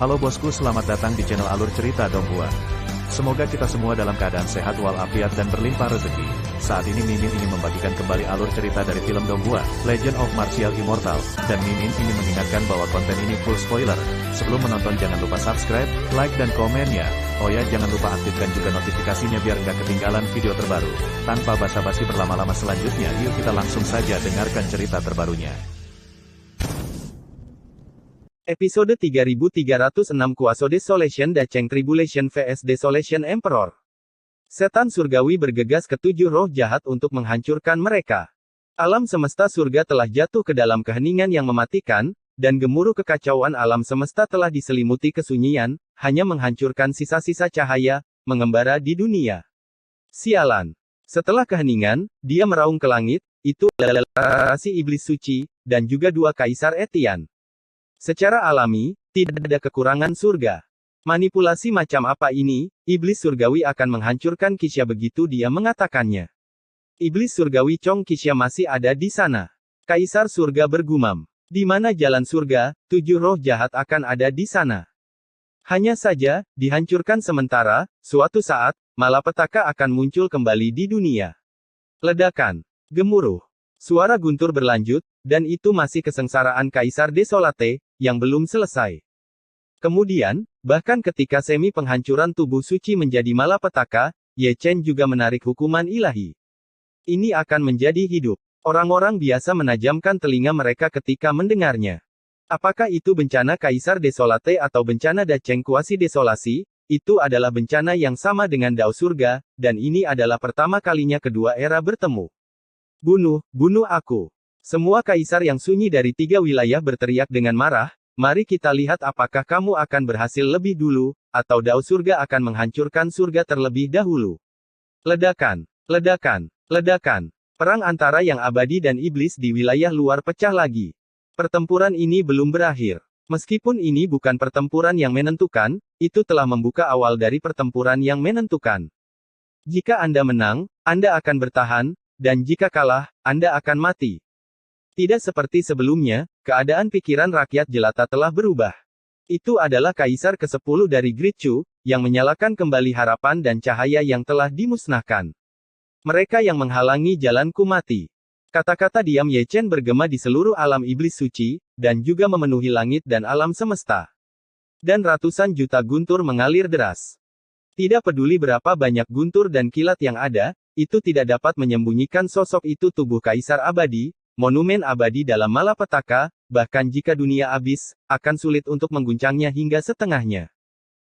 Halo bosku, selamat datang di channel Alur Cerita Donghua. Semoga kita semua dalam keadaan sehat walafiat dan berlimpah rezeki. Saat ini Mimin ingin membagikan kembali alur cerita dari film Donghua, Legend of Martial Immortal, dan Mimin ingin mengingatkan bahwa konten ini full spoiler. Sebelum menonton jangan lupa subscribe, like dan komen ya. Oh ya, jangan lupa aktifkan juga notifikasinya biar nggak ketinggalan video terbaru. Tanpa basa-basi berlama-lama selanjutnya, yuk kita langsung saja dengarkan cerita terbarunya. Episode 3306 Kuaso Desolation Dacheng Tribulation vs Desolation Emperor. Setan surgawi bergegas ketujuh roh jahat untuk menghancurkan mereka. Alam semesta surga telah jatuh ke dalam keheningan yang mematikan, dan gemuruh kekacauan alam semesta telah diselimuti kesunyian, hanya menghancurkan sisa-sisa cahaya, mengembara di dunia. Sialan. Setelah keheningan, dia meraung ke langit, itu adalah si iblis suci, dan juga dua kaisar Etian. Secara alami, tidak ada kekurangan surga. Manipulasi macam apa ini? Iblis surgawi akan menghancurkan Kisya begitu dia mengatakannya. Iblis surgawi Chong Kisya masih ada di sana. Kaisar surga bergumam. Di mana jalan surga, tujuh roh jahat akan ada di sana. Hanya saja, dihancurkan sementara, suatu saat, malapetaka akan muncul kembali di dunia. Ledakan. Gemuruh. Suara guntur berlanjut, dan itu masih kesengsaraan Kaisar Desolate, yang belum selesai. Kemudian, bahkan ketika semi penghancuran tubuh suci menjadi malapetaka, Ye Chen juga menarik hukuman ilahi. Ini akan menjadi hidup. Orang-orang biasa menajamkan telinga mereka ketika mendengarnya. Apakah itu bencana Kaisar Desolate atau bencana Dacheng Kuasi Desolasi? Itu adalah bencana yang sama dengan Dao Surga, dan ini adalah pertama kalinya kedua era bertemu. Bunuh aku. Semua kaisar yang sunyi dari tiga wilayah berteriak dengan marah, mari kita lihat apakah kamu akan berhasil lebih dulu, atau Dao Surga akan menghancurkan surga terlebih dahulu. Ledakan. Ledakan. Ledakan. Perang antara yang abadi dan iblis di wilayah luar pecah lagi. Pertempuran ini belum berakhir. Meskipun ini bukan pertempuran yang menentukan, itu telah membuka awal dari pertempuran yang menentukan. Jika Anda menang, Anda akan bertahan, dan jika kalah, Anda akan mati. Tidak seperti sebelumnya, keadaan pikiran rakyat jelata telah berubah. Itu adalah Kaisar ke-10 dari Great Chu, yang menyalakan kembali harapan dan cahaya yang telah dimusnahkan. Mereka yang menghalangi jalanku mati. Kata-kata diam Ye Chen bergema di seluruh alam iblis suci, dan juga memenuhi langit dan alam semesta. Dan ratusan juta guntur mengalir deras. Tidak peduli berapa banyak guntur dan kilat yang ada, itu tidak dapat menyembunyikan sosok itu tubuh Kaisar abadi, monumen abadi dalam malapetaka, bahkan jika dunia habis, akan sulit untuk mengguncangnya hingga setengahnya.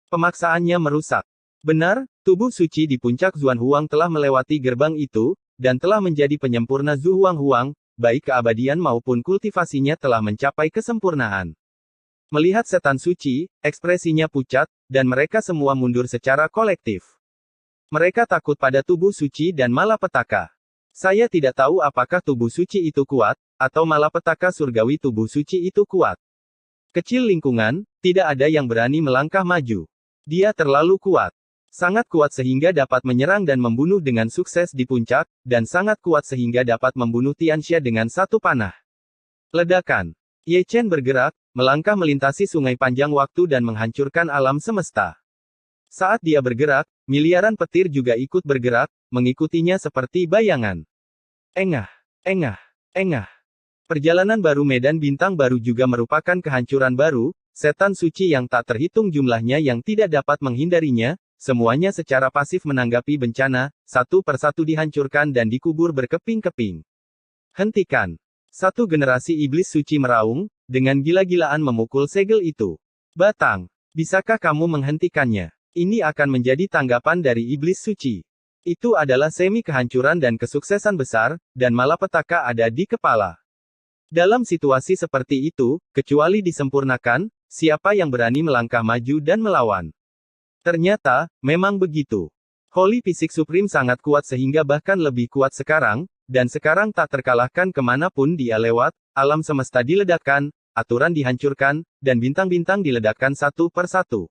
Pemaksaannya merusak. Benar, tubuh suci di puncak Zuanhuang telah melewati gerbang itu, dan telah menjadi penyempurna Zuhuang-Huang, baik keabadian maupun kultivasinya telah mencapai kesempurnaan. Melihat setan suci, ekspresinya pucat, dan mereka semua mundur secara kolektif. Mereka takut pada tubuh suci dan malapetaka. Saya tidak tahu apakah tubuh suci itu kuat, atau malapetaka surgawi tubuh suci itu kuat. Kecil lingkungan, tidak ada yang berani melangkah maju. Dia terlalu kuat. Sangat kuat sehingga dapat menyerang dan membunuh dengan sukses di puncak, dan sangat kuat sehingga dapat membunuh Tianxia dengan satu panah. Ledakan. Ye Chen bergerak, melangkah melintasi sungai panjang waktu dan menghancurkan alam semesta. Saat dia bergerak, miliaran petir juga ikut bergerak, mengikutinya seperti bayangan. Engah, engah, engah. Perjalanan baru medan bintang baru juga merupakan kehancuran baru, setan suci yang tak terhitung jumlahnya yang tidak dapat menghindarinya, semuanya secara pasif menanggapi bencana, satu persatu dihancurkan dan dikubur berkeping-keping. Hentikan. Satu generasi iblis suci meraung, dengan gila-gilaan memukul segel itu. Batang, bisakah kamu menghentikannya? Ini akan menjadi tanggapan dari iblis suci. Itu adalah semi kehancuran dan kesuksesan besar, dan malapetaka ada di kepala. Dalam situasi seperti itu, kecuali disempurnakan, siapa yang berani melangkah maju dan melawan? Ternyata, memang begitu. Holy Physique Supreme sangat kuat sehingga bahkan lebih kuat sekarang, dan sekarang tak terkalahkan kemanapun dia lewat, alam semesta diledakkan, aturan dihancurkan, dan bintang-bintang diledakkan satu persatu.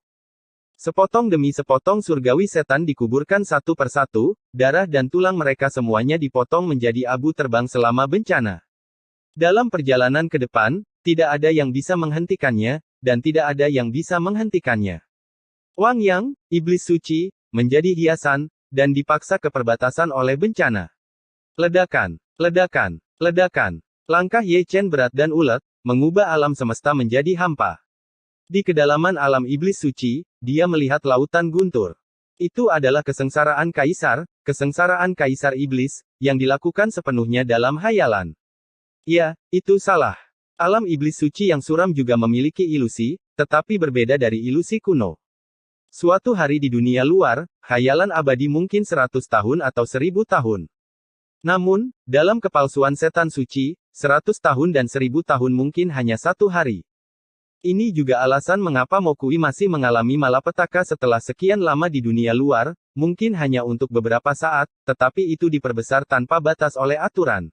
Sepotong demi sepotong surgawi setan dikuburkan satu persatu, darah dan tulang mereka semuanya dipotong menjadi abu terbang selama bencana. Dalam perjalanan ke depan, tidak ada yang bisa menghentikannya, dan tidak ada yang bisa menghentikannya. Wang Yang, iblis suci, menjadi hiasan, dan dipaksa ke perbatasan oleh bencana. Ledakan, ledakan, ledakan. Langkah Ye Chen berat dan ulet, mengubah alam semesta menjadi hampa. Di kedalaman alam iblis suci, dia melihat lautan guntur. Itu adalah kesengsaraan kaisar iblis, yang dilakukan sepenuhnya dalam hayalan. Ya, itu salah. Alam iblis suci yang suram juga memiliki ilusi, tetapi berbeda dari ilusi kuno. Suatu hari di dunia luar, hayalan abadi mungkin 100 tahun atau 1000 tahun. Namun, dalam kepalsuan setan suci, 100 tahun dan 1000 tahun mungkin hanya 1 hari. Ini juga alasan mengapa Mokui masih mengalami malapetaka setelah sekian lama di dunia luar, mungkin hanya untuk beberapa saat, tetapi itu diperbesar tanpa batas oleh aturan.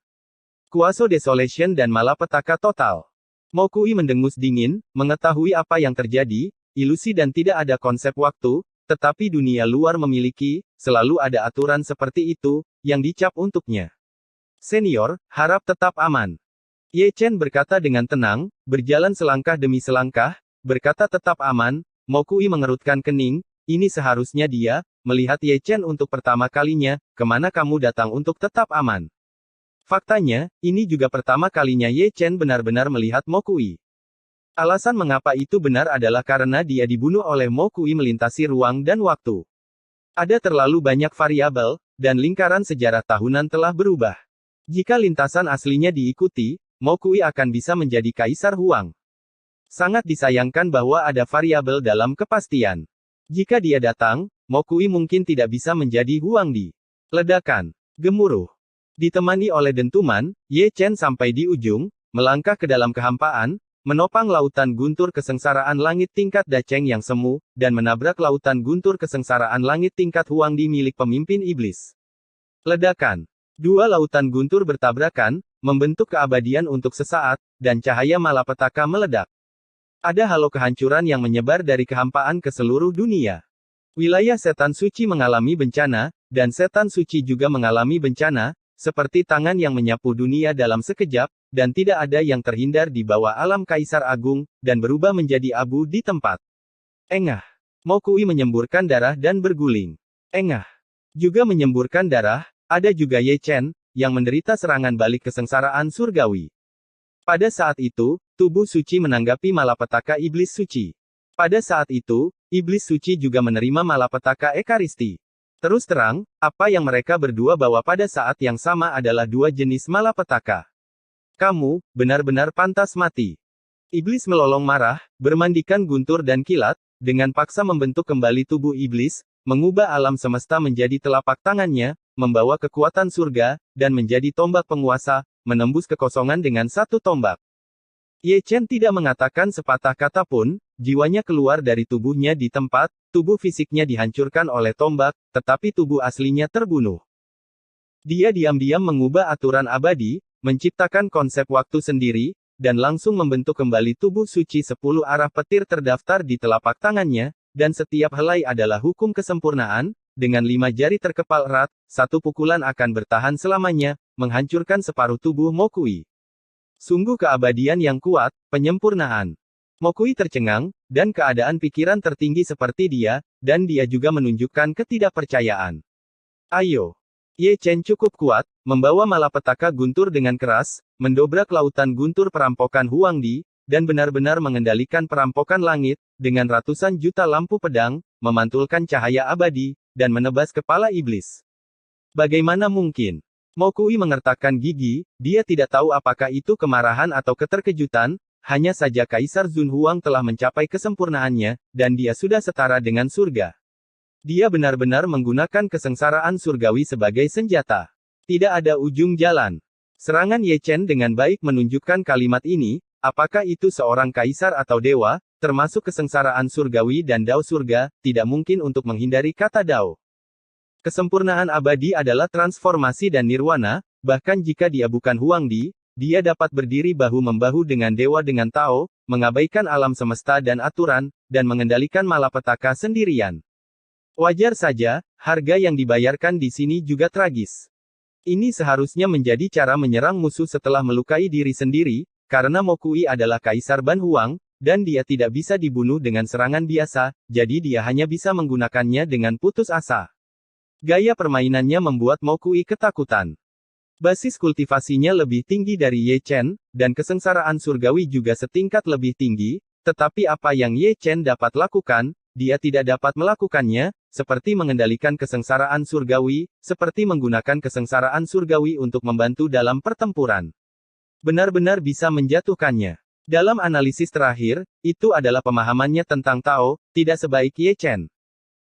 Kuaso Desolation dan malapetaka total. Mokui mendengus dingin, mengetahui apa yang terjadi, ilusi dan tidak ada konsep waktu, tetapi dunia luar memiliki, selalu ada aturan seperti itu, yang dicap untuknya. Senior, harap tetap aman. Ye Chen berkata dengan tenang, berjalan selangkah demi selangkah, berkata tetap aman. Mokui mengerutkan kening, ini seharusnya dia, melihat Ye Chen untuk pertama kalinya, kemana kamu datang untuk tetap aman. Faktanya, ini juga pertama kalinya Ye Chen benar-benar melihat Mokui. Alasan mengapa itu benar adalah karena dia dibunuh oleh Mokui melintasi ruang dan waktu. Ada terlalu banyak variabel, dan lingkaran sejarah tahunan telah berubah. Jika lintasan aslinya diikuti, Mokui akan bisa menjadi Kaisar Huang. Sangat disayangkan bahwa ada variabel dalam kepastian. Jika dia datang, Mokui mungkin tidak bisa menjadi Huang di. Ledakan. Gemuruh. Ditemani oleh dentuman, Ye Chen sampai di ujung, melangkah ke dalam kehampaan, menopang lautan guntur kesengsaraan langit tingkat Dacheng yang semu, dan menabrak lautan guntur kesengsaraan langit tingkat Huang di milik pemimpin iblis. Ledakan. Dua lautan guntur bertabrakan, membentuk keabadian untuk sesaat, dan cahaya malapetaka meledak. Ada halo kehancuran yang menyebar dari kehampaan ke seluruh dunia. Wilayah setan suci mengalami bencana, dan setan suci juga mengalami bencana, seperti tangan yang menyapu dunia dalam sekejap, dan tidak ada yang terhindar di bawah alam Kaisar Agung, dan berubah menjadi abu di tempat. Engah. Mokui menyemburkan darah dan berguling. Engah. Juga menyemburkan darah, ada juga Ye Chen, yang menderita serangan balik kesengsaraan surgawi. Pada saat itu, tubuh suci menanggapi malapetaka iblis suci. Pada saat itu, iblis suci juga menerima malapetaka Ekaristi. Terus terang, apa yang mereka berdua bawa pada saat yang sama adalah dua jenis malapetaka. Kamu, benar-benar pantas mati. Iblis melolong marah, bermandikan guntur dan kilat, dengan paksa membentuk kembali tubuh iblis, mengubah alam semesta menjadi telapak tangannya, membawa kekuatan surga, dan menjadi tombak penguasa, menembus kekosongan dengan satu tombak. Ye Chen tidak mengatakan sepatah kata pun, jiwanya keluar dari tubuhnya di tempat, tubuh fisiknya dihancurkan oleh tombak, tetapi tubuh aslinya terbunuh. Dia diam-diam mengubah aturan abadi, menciptakan konsep waktu sendiri, dan langsung membentuk kembali tubuh suci 10 arah petir terdaftar di telapak tangannya, dan setiap helai adalah hukum kesempurnaan, dengan 5 jari terkepal erat, satu pukulan akan bertahan selamanya, menghancurkan separuh tubuh Mokui. Sungguh keabadian yang kuat, penyempurnaan. Mokui tercengang, dan keadaan pikiran tertinggi seperti dia, dan dia juga menunjukkan ketidakpercayaan. Ayo. Ye Chen cukup kuat, membawa malapetaka guntur dengan keras, mendobrak lautan guntur perampokan Huang Di, dan benar-benar mengendalikan perampokan langit, dengan ratusan juta lampu pedang, memantulkan cahaya abadi, dan menebas kepala iblis. Bagaimana mungkin? Mokui mengertakkan gigi, dia tidak tahu apakah itu kemarahan atau keterkejutan, hanya saja Kaisar Zun Huang telah mencapai kesempurnaannya, dan dia sudah setara dengan surga. Dia benar-benar menggunakan kesengsaraan surgawi sebagai senjata. Tidak ada ujung jalan. Serangan Ye Chen dengan baik menunjukkan kalimat ini, apakah itu seorang kaisar atau dewa, termasuk kesengsaraan surgawi dan dao surga, tidak mungkin untuk menghindari kata dao. Kesempurnaan abadi adalah transformasi dan nirwana, bahkan jika dia bukan Huang Di, dia dapat berdiri bahu-membahu dengan dewa dengan Tao, mengabaikan alam semesta dan aturan, dan mengendalikan malapetaka sendirian. Wajar saja, harga yang dibayarkan di sini juga tragis. Ini seharusnya menjadi cara menyerang musuh setelah melukai diri sendiri, karena Mokui adalah Kaisar Ban Huang, dan dia tidak bisa dibunuh dengan serangan biasa, jadi dia hanya bisa menggunakannya dengan putus asa. Gaya permainannya membuat Mokui ketakutan. Basis kultivasinya lebih tinggi dari Ye Chen, dan kesengsaraan surgawi juga setingkat lebih tinggi, tetapi apa yang Ye Chen dapat lakukan, dia tidak dapat melakukannya, seperti mengendalikan kesengsaraan surgawi, seperti menggunakan kesengsaraan surgawi untuk membantu dalam pertempuran. Benar-benar bisa menjatuhkannya. Dalam analisis terakhir, itu adalah pemahamannya tentang Tao, tidak sebaik Ye Chen.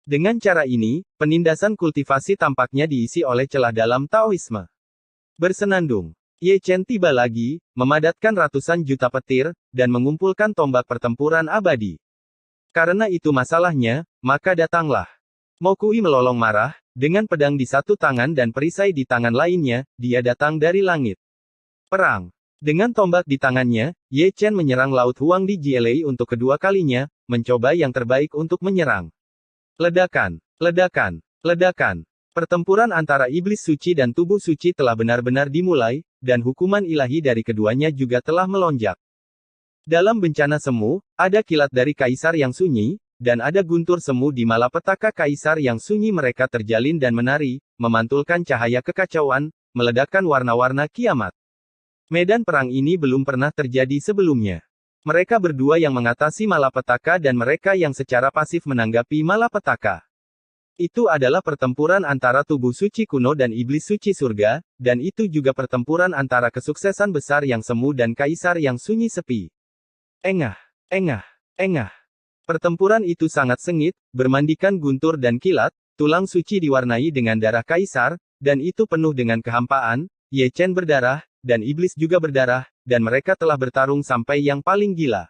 Dengan cara ini, penindasan kultivasi tampaknya diisi oleh celah dalam Taoisme. Bersenandung, Ye Chen tiba lagi, memadatkan ratusan juta petir, dan mengumpulkan tombak pertempuran abadi. Karena itu masalahnya, maka datanglah. Mokui melolong marah, dengan pedang di satu tangan dan perisai di tangan lainnya, dia datang dari langit. Perang. Dengan tombak di tangannya, Ye Chen menyerang Laut Huang di Jielei untuk kedua kalinya, mencoba yang terbaik untuk menyerang. Ledakan, ledakan, ledakan. Pertempuran antara iblis suci dan tubuh suci telah benar-benar dimulai, dan hukuman ilahi dari keduanya juga telah melonjak. Dalam bencana semu, ada kilat dari kaisar yang sunyi, dan ada guntur semu di malapetaka kaisar yang sunyi. Mereka terjalin dan menari, memantulkan cahaya kekacauan, meledakkan warna-warna kiamat. Medan perang ini belum pernah terjadi sebelumnya. Mereka berdua yang mengatasi malapetaka dan mereka yang secara pasif menanggapi malapetaka. Itu adalah pertempuran antara tubuh suci kuno dan iblis suci surga, dan itu juga pertempuran antara kesuksesan besar yang semu dan kaisar yang sunyi sepi. Engah, engah, engah. Pertempuran itu sangat sengit, bermandikan guntur dan kilat, tulang suci diwarnai dengan darah kaisar, dan itu penuh dengan kehampaan. Ye Chen berdarah, dan iblis juga berdarah, dan mereka telah bertarung sampai yang paling gila.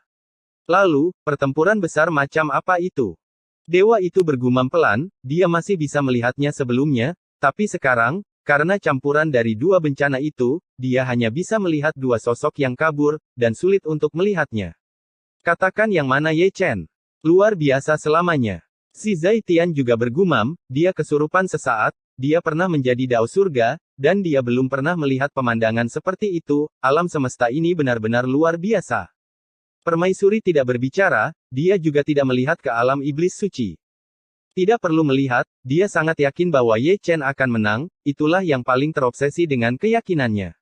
Lalu, pertempuran besar macam apa itu? Dewa itu bergumam pelan, dia masih bisa melihatnya sebelumnya, tapi sekarang, karena campuran dari dua bencana itu, dia hanya bisa melihat dua sosok yang kabur, dan sulit untuk melihatnya. Katakan yang mana Ye Chen? Luar biasa selamanya. Si Zai Tian juga bergumam, dia kesurupan sesaat, dia pernah menjadi Dao surga, dan dia belum pernah melihat pemandangan seperti itu. Alam semesta ini benar-benar luar biasa. Permaisuri tidak berbicara, dia juga tidak melihat ke alam iblis suci. Tidak perlu melihat, dia sangat yakin bahwa Ye Chen akan menang, itulah yang paling terobsesi dengan keyakinannya.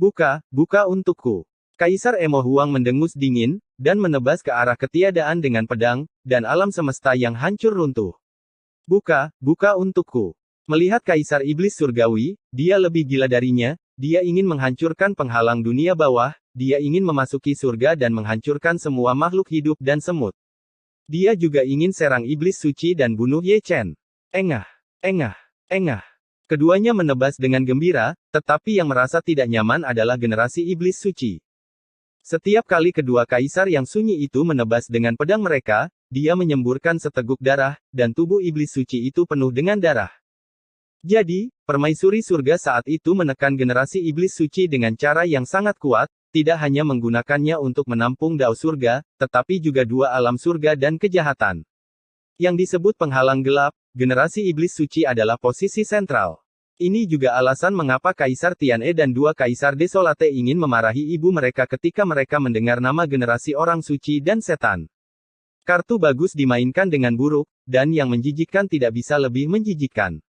Buka, buka untukku. Kaisar Emo Huang mendengus dingin, dan menebas ke arah ketiadaan dengan pedang, dan alam semesta yang hancur runtuh. Buka, buka untukku. Melihat Kaisar Iblis Surgawi, dia lebih gila darinya, dia ingin menghancurkan penghalang dunia bawah, dia ingin memasuki surga dan menghancurkan semua makhluk hidup dan semut. Dia juga ingin serang Iblis Suci dan bunuh Ye Chen. Engah, engah, engah. Keduanya menebas dengan gembira, tetapi yang merasa tidak nyaman adalah generasi Iblis Suci. Setiap kali kedua kaisar yang sunyi itu menebas dengan pedang mereka, dia menyemburkan seteguk darah, dan tubuh Iblis Suci itu penuh dengan darah. Jadi, permaisuri surga saat itu menekan generasi iblis suci dengan cara yang sangat kuat, tidak hanya menggunakannya untuk menampung Dao surga, tetapi juga dua alam surga dan kejahatan. Yang disebut penghalang gelap, generasi iblis suci adalah posisi sentral. Ini juga alasan mengapa Kaisar Tian'e dan dua Kaisar Desolate ingin memarahi ibu mereka ketika mereka mendengar nama generasi orang suci dan setan. Kartu bagus dimainkan dengan buruk, dan yang menjijikkan tidak bisa lebih menjijikkan.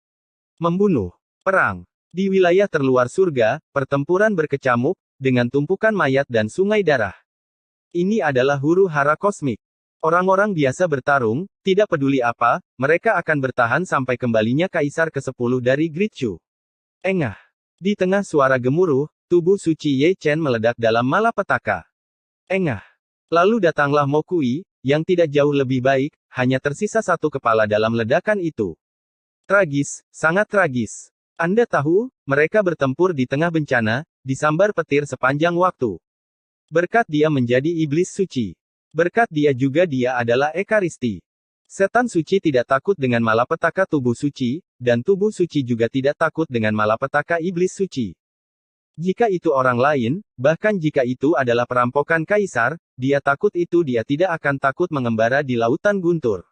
Membunuh. Perang. Di wilayah terluar surga, pertempuran berkecamuk, dengan tumpukan mayat dan sungai darah. Ini adalah huru-hara kosmik. Orang-orang biasa bertarung, tidak peduli apa, mereka akan bertahan sampai kembalinya Kaisar ke-10 dari Great Shu. Engah. Di tengah suara gemuruh, tubuh suci Ye Chen meledak dalam malapetaka. Engah. Lalu datanglah Mokui, yang tidak jauh lebih baik, hanya tersisa satu kepala dalam ledakan itu. Tragis, sangat tragis. Anda tahu, mereka bertempur di tengah bencana, disambar petir sepanjang waktu. Berkat dia menjadi iblis suci. Berkat dia juga dia adalah Ekaristi. Setan suci tidak takut dengan malapetaka tubuh suci, dan tubuh suci juga tidak takut dengan malapetaka iblis suci. Jika itu orang lain, bahkan jika itu adalah perampokan kaisar, dia takut itu dia tidak akan takut mengembara di lautan guntur.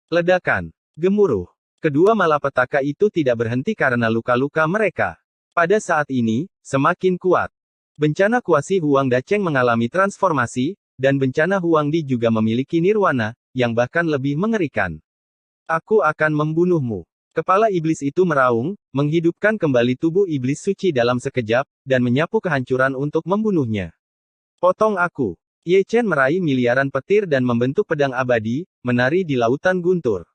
Ledakan. Gemuruh. Kedua malapetaka itu tidak berhenti karena luka-luka mereka. Pada saat ini, semakin kuat. Bencana kuasi Huang Dacheng mengalami transformasi, dan bencana Huangdi juga memiliki nirwana, yang bahkan lebih mengerikan. Aku akan membunuhmu. Kepala iblis itu meraung, menghidupkan kembali tubuh iblis suci dalam sekejap, dan menyapu kehancuran untuk membunuhnya. Potong aku. Ye Chen meraih miliaran petir dan membentuk pedang abadi, menari di lautan guntur.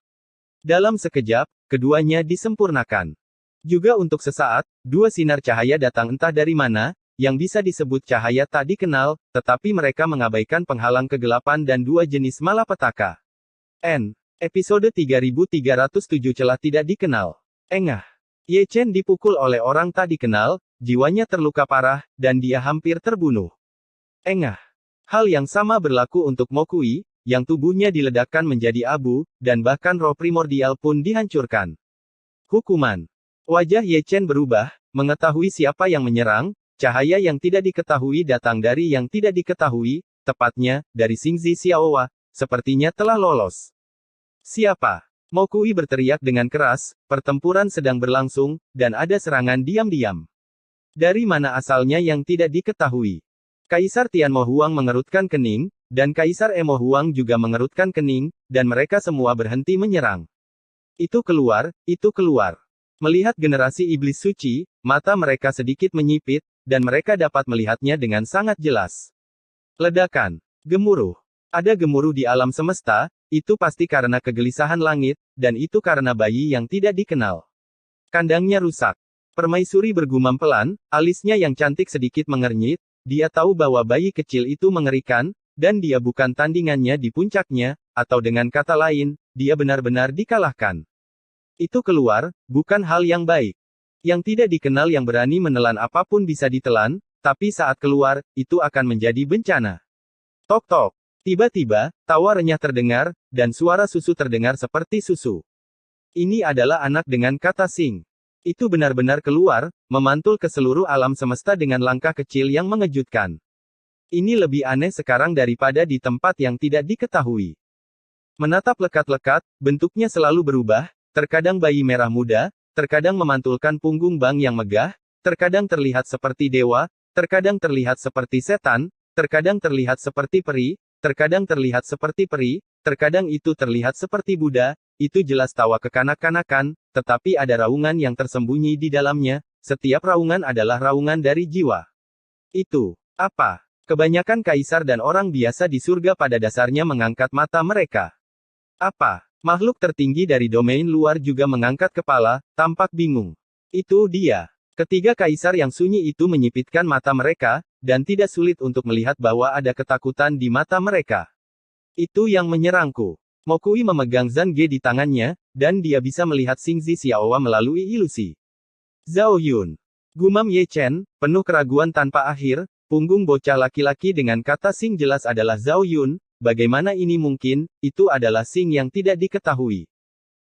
Dalam sekejap, keduanya disempurnakan. Juga untuk sesaat, dua sinar cahaya datang entah dari mana, yang bisa disebut cahaya tak dikenal, tetapi mereka mengabaikan penghalang kegelapan dan dua jenis malapetaka. Episode 3307 Celah Tidak Dikenal. Engah. Ye Chen dipukul oleh orang tak dikenal, jiwanya terluka parah, dan dia hampir terbunuh. Engah. Hal yang sama berlaku untuk Mo Kui, yang tubuhnya diledakkan menjadi abu, dan bahkan roh primordial pun dihancurkan. Hukuman. Wajah Ye Chen berubah, mengetahui siapa yang menyerang, cahaya yang tidak diketahui datang dari yang tidak diketahui, tepatnya, dari Xingzi Xiaowa, sepertinya telah lolos. Siapa? Mo Kui berteriak dengan keras, pertempuran sedang berlangsung, dan ada serangan diam-diam. Dari mana asalnya yang tidak diketahui? Kaisar Tianmo Huang mengerutkan kening, dan Kaisar Emo Huang juga mengerutkan kening, dan mereka semua berhenti menyerang. Itu keluar, itu keluar. Melihat generasi iblis suci, mata mereka sedikit menyipit, dan mereka dapat melihatnya dengan sangat jelas. Ledakan. Gemuruh. Ada gemuruh di alam semesta, itu pasti karena kegelisahan langit, dan itu karena bayi yang tidak dikenal. Kandangnya rusak. Permaisuri bergumam pelan, alisnya yang cantik sedikit mengernyit, dia tahu bahwa bayi kecil itu mengerikan, dan dia bukan tandingannya di puncaknya, atau dengan kata lain, dia benar-benar dikalahkan. Itu keluar, bukan hal yang baik. Yang tidak dikenal yang berani menelan apapun bisa ditelan, tapi saat keluar, itu akan menjadi bencana. Tok-tok. Tiba-tiba, tawa renyah terdengar, dan suara susu terdengar seperti susu. Ini adalah anak dengan kata Sing. Itu benar-benar keluar, memantul ke seluruh alam semesta dengan langkah kecil yang mengejutkan. Ini lebih aneh sekarang daripada di tempat yang tidak diketahui. Menatap lekat-lekat, bentuknya selalu berubah, terkadang bayi merah muda, terkadang memantulkan punggung bang yang megah, terkadang terlihat seperti dewa, terkadang terlihat seperti setan, terkadang terlihat seperti peri, terkadang terlihat seperti peri, terkadang itu terlihat seperti Buddha, itu jelas tawa kekanak-kanakan, tetapi ada raungan yang tersembunyi di dalamnya, setiap raungan adalah raungan dari jiwa. Itu apa? Kebanyakan kaisar dan orang biasa di surga pada dasarnya mengangkat mata mereka. Apa? Makhluk tertinggi dari domain luar juga mengangkat kepala, tampak bingung. Itu dia. Ketiga kaisar yang sunyi itu menyipitkan mata mereka, dan tidak sulit untuk melihat bahwa ada ketakutan di mata mereka. Itu yang menyerangku. Mo Kui memegang Zhan Ge di tangannya, dan dia bisa melihat Xingzi Xiaowa melalui ilusi. Zhao Yun. Gumam Ye Chen, penuh keraguan tanpa akhir, punggung bocah laki-laki dengan kata Xing jelas adalah Zhao Yun, bagaimana ini mungkin, itu adalah Xing yang tidak diketahui.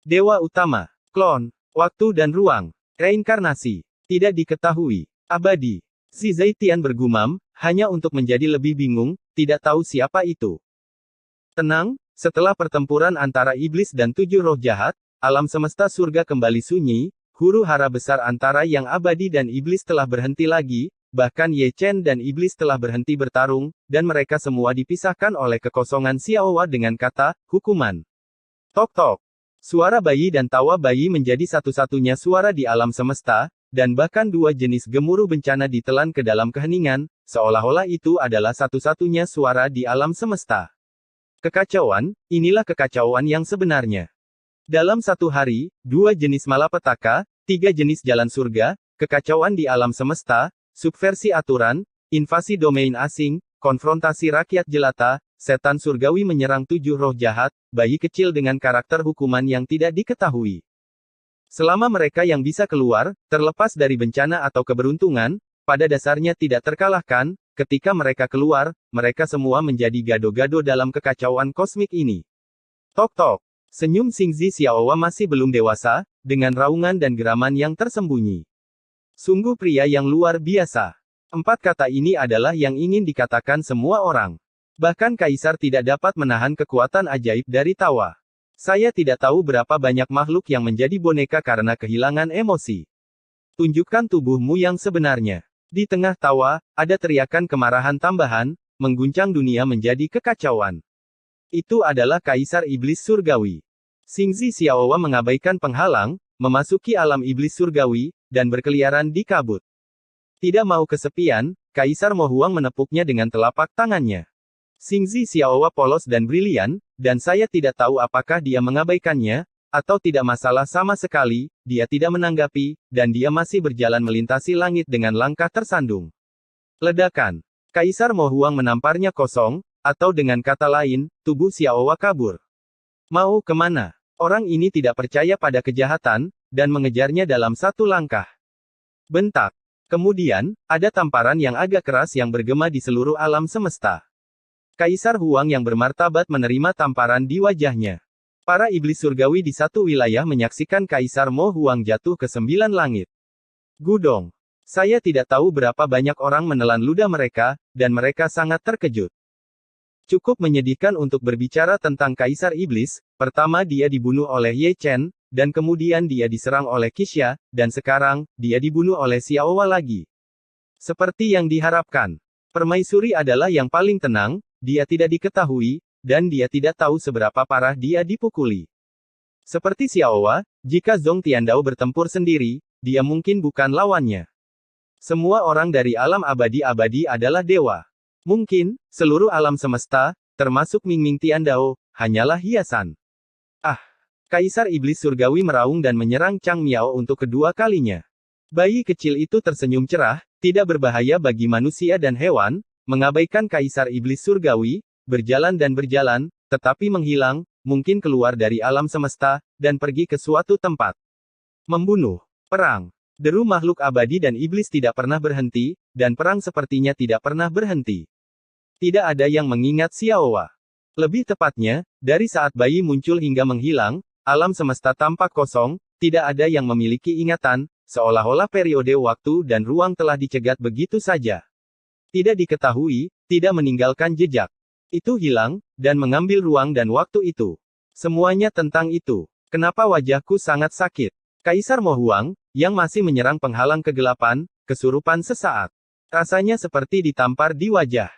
Dewa utama, klon, waktu dan ruang, reinkarnasi. Tidak diketahui. Abadi. Si Zaitian bergumam, hanya untuk menjadi lebih bingung, tidak tahu siapa itu. Tenang, setelah pertempuran antara iblis dan 7 roh jahat, alam semesta surga kembali sunyi, huru-hara besar antara yang abadi dan iblis telah berhenti lagi, bahkan Ye Chen dan iblis telah berhenti bertarung, dan mereka semua dipisahkan oleh kekosongan Xiaowa dengan kata, hukuman. Tok-tok. Suara bayi dan tawa bayi menjadi satu-satunya suara di alam semesta, dan bahkan dua jenis gemuruh bencana ditelan ke dalam keheningan, seolah-olah itu adalah satu-satunya suara di alam semesta. Kekacauan, inilah kekacauan yang sebenarnya. Dalam satu hari, dua jenis malapetaka, tiga jenis jalan surga, kekacauan di alam semesta, subversi aturan, invasi domain asing, konfrontasi rakyat jelata, setan surgawi menyerang 7 roh jahat, bayi kecil dengan karakter hukuman yang tidak diketahui. Selama mereka yang bisa keluar, terlepas dari bencana atau keberuntungan, pada dasarnya tidak terkalahkan, ketika mereka keluar, mereka semua menjadi gado-gado dalam kekacauan kosmik ini. Tok-tok. Senyum Xingzi Xiaowa masih belum dewasa, dengan raungan dan geraman yang tersembunyi. Sungguh pria yang luar biasa. 4 kata ini adalah yang ingin dikatakan semua orang. Bahkan kaisar tidak dapat menahan kekuatan ajaib dari tawa. Saya tidak tahu berapa banyak makhluk yang menjadi boneka karena kehilangan emosi. Tunjukkan tubuhmu yang sebenarnya. Di tengah tawa, ada teriakan kemarahan tambahan, mengguncang dunia menjadi kekacauan. Itu adalah Kaisar Iblis Surgawi. Xingzi Xiaowa mengabaikan penghalang, memasuki alam iblis surgawi, dan berkeliaran di kabut. Tidak mau kesepian, Kaisar Mo Huang menepuknya dengan telapak tangannya. Xingzi Xiaowa polos dan brilian, dan saya tidak tahu apakah dia mengabaikannya, atau tidak masalah sama sekali, dia tidak menanggapi, dan dia masih berjalan melintasi langit dengan langkah tersandung. Ledakan. Kaisar Mo Huang menamparnya kosong, atau dengan kata lain, tubuh Xiaowa kabur. Mau kemana? Orang ini tidak percaya pada kejahatan, dan mengejarnya dalam satu langkah. Bentak. Kemudian, ada tamparan yang agak keras yang bergema di seluruh alam semesta. Kaisar Huang yang bermartabat menerima tamparan di wajahnya. Para iblis surgawi di satu wilayah menyaksikan Kaisar Mo Huang jatuh ke 9 langit. Gudong. Saya tidak tahu berapa banyak orang menelan ludah mereka, dan mereka sangat terkejut. Cukup menyedihkan untuk berbicara tentang Kaisar Iblis. Pertama dia dibunuh oleh Ye Chen, dan kemudian dia diserang oleh Qixia, dan sekarang, dia dibunuh oleh Xiaowa lagi. Seperti yang diharapkan. Permaisuri adalah yang paling tenang, dia tidak diketahui, dan dia tidak tahu seberapa parah dia dipukuli. Seperti Xiaowa, jika Zhong Tiandao bertempur sendiri, dia mungkin bukan lawannya. Semua orang dari alam abadi-abadi adalah dewa. Mungkin, seluruh alam semesta, termasuk Mingming Tiandao, hanyalah hiasan. Ah! Kaisar Iblis Surgawi meraung dan menyerang Chang Miao untuk kedua kalinya. Bayi kecil itu tersenyum cerah, tidak berbahaya bagi manusia dan hewan, mengabaikan Kaisar Iblis Surgawi, berjalan dan berjalan, tetapi menghilang, mungkin keluar dari alam semesta, dan pergi ke suatu tempat. Membunuh. Perang. Deru makhluk abadi dan iblis tidak pernah berhenti, dan perang sepertinya tidak pernah berhenti. Tidak ada yang mengingat Xiaowa. Lebih tepatnya, dari saat bayi muncul hingga menghilang, alam semesta tampak kosong, tidak ada yang memiliki ingatan, seolah-olah periode waktu dan ruang telah dicegat begitu saja. Tidak diketahui, tidak meninggalkan jejak. Itu hilang, dan mengambil ruang dan waktu itu. Semuanya tentang itu. Kenapa wajahku sangat sakit? Kaisar Mo Huang, yang masih menyerang penghalang kegelapan, kesurupan sesaat. Rasanya seperti ditampar di wajah.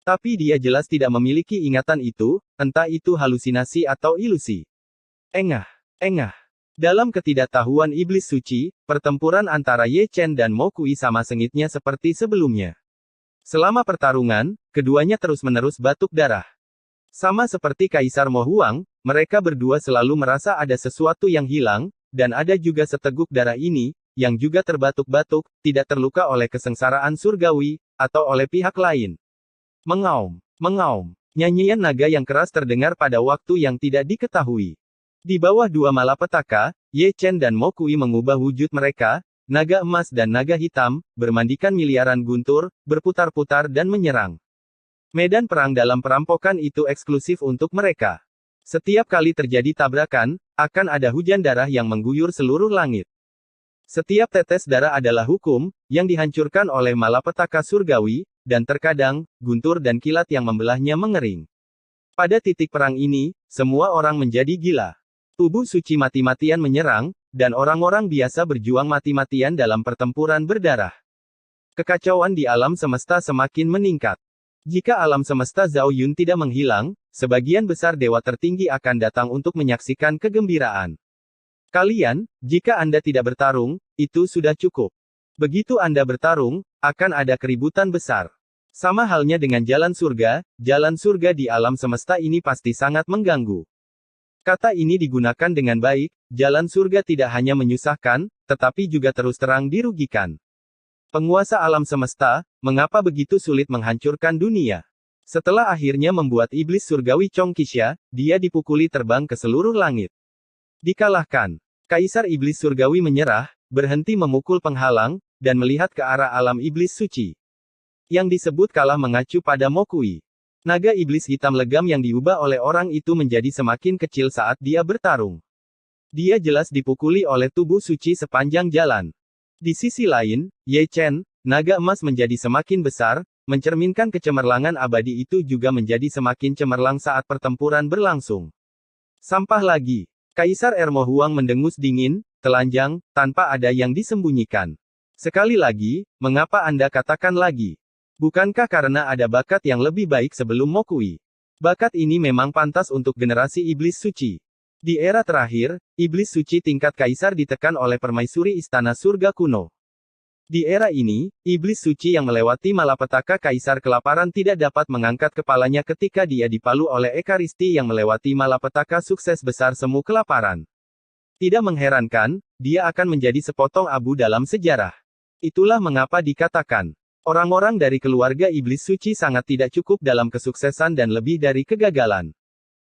Tapi dia jelas tidak memiliki ingatan itu, entah itu halusinasi atau ilusi. Engah. Engah. Dalam ketidaktahuan iblis suci, pertempuran antara Ye Chen dan Mo Kui sama sengitnya seperti sebelumnya. Selama pertarungan, keduanya terus-menerus batuk darah. Sama seperti Kaisar Mo Huang, mereka berdua selalu merasa ada sesuatu yang hilang, dan ada juga seteguk darah ini, yang juga terbatuk-batuk, tidak terluka oleh kesengsaraan surgawi, atau oleh pihak lain. Mengaum, mengaum. Nyanyian naga yang keras terdengar pada waktu yang tidak diketahui. Di bawah dua malapetaka, Ye Chen dan Mo Kui mengubah wujud mereka, naga emas dan naga hitam, bermandikan miliaran guntur, berputar-putar dan menyerang. Medan perang dalam perampokan itu eksklusif untuk mereka. Setiap kali terjadi tabrakan, akan ada hujan darah yang mengguyur seluruh langit. Setiap tetes darah adalah hukum, yang dihancurkan oleh malapetaka surgawi, dan terkadang, guntur dan kilat yang membelahnya mengering. Pada titik perang ini, semua orang menjadi gila. Tubuh suci mati-matian menyerang, dan orang-orang biasa berjuang mati-matian dalam pertempuran berdarah. Kekacauan di alam semesta semakin meningkat. Jika alam semesta Zhao Yun tidak menghilang, sebagian besar dewa tertinggi akan datang untuk menyaksikan kegembiraan. Kalian, jika Anda tidak bertarung, itu sudah cukup. Begitu Anda bertarung, akan ada keributan besar. Sama halnya dengan jalan surga di alam semesta ini pasti sangat mengganggu. Kata ini digunakan dengan baik, jalan surga tidak hanya menyusahkan, tetapi juga terus terang dirugikan. Penguasa alam semesta, mengapa begitu sulit menghancurkan dunia? Setelah akhirnya membuat iblis surgawi Chong Qixia, dia dipukuli terbang ke seluruh langit. Dikalahkan. Kaisar iblis surgawi menyerah, berhenti memukul penghalang, dan melihat ke arah alam iblis suci. Yang disebut kalah mengacu pada Mo Kui. Naga iblis hitam legam yang diubah oleh orang itu menjadi semakin kecil saat dia bertarung. Dia jelas dipukuli oleh tubuh suci sepanjang jalan. Di sisi lain, Ye Chen, naga emas menjadi semakin besar, mencerminkan kecemerlangan abadi itu juga menjadi semakin cemerlang saat pertempuran berlangsung. Sampah lagi. Kaisar Mo Huang mendengus dingin, telanjang, tanpa ada yang disembunyikan. Sekali lagi, mengapa Anda katakan lagi? Bukankah karena ada bakat yang lebih baik sebelum Mokui? Bakat ini memang pantas untuk generasi iblis suci. Di era terakhir, iblis suci tingkat kaisar ditekan oleh permaisuri istana surga kuno. Di era ini, iblis suci yang melewati malapetaka kaisar kelaparan tidak dapat mengangkat kepalanya ketika dia dipalu oleh Ekaristi yang melewati malapetaka sukses besar semu kelaparan. Tidak mengherankan, dia akan menjadi sepotong abu dalam sejarah. Itulah mengapa dikatakan, orang-orang dari keluarga iblis suci sangat tidak cukup dalam kesuksesan dan lebih dari kegagalan.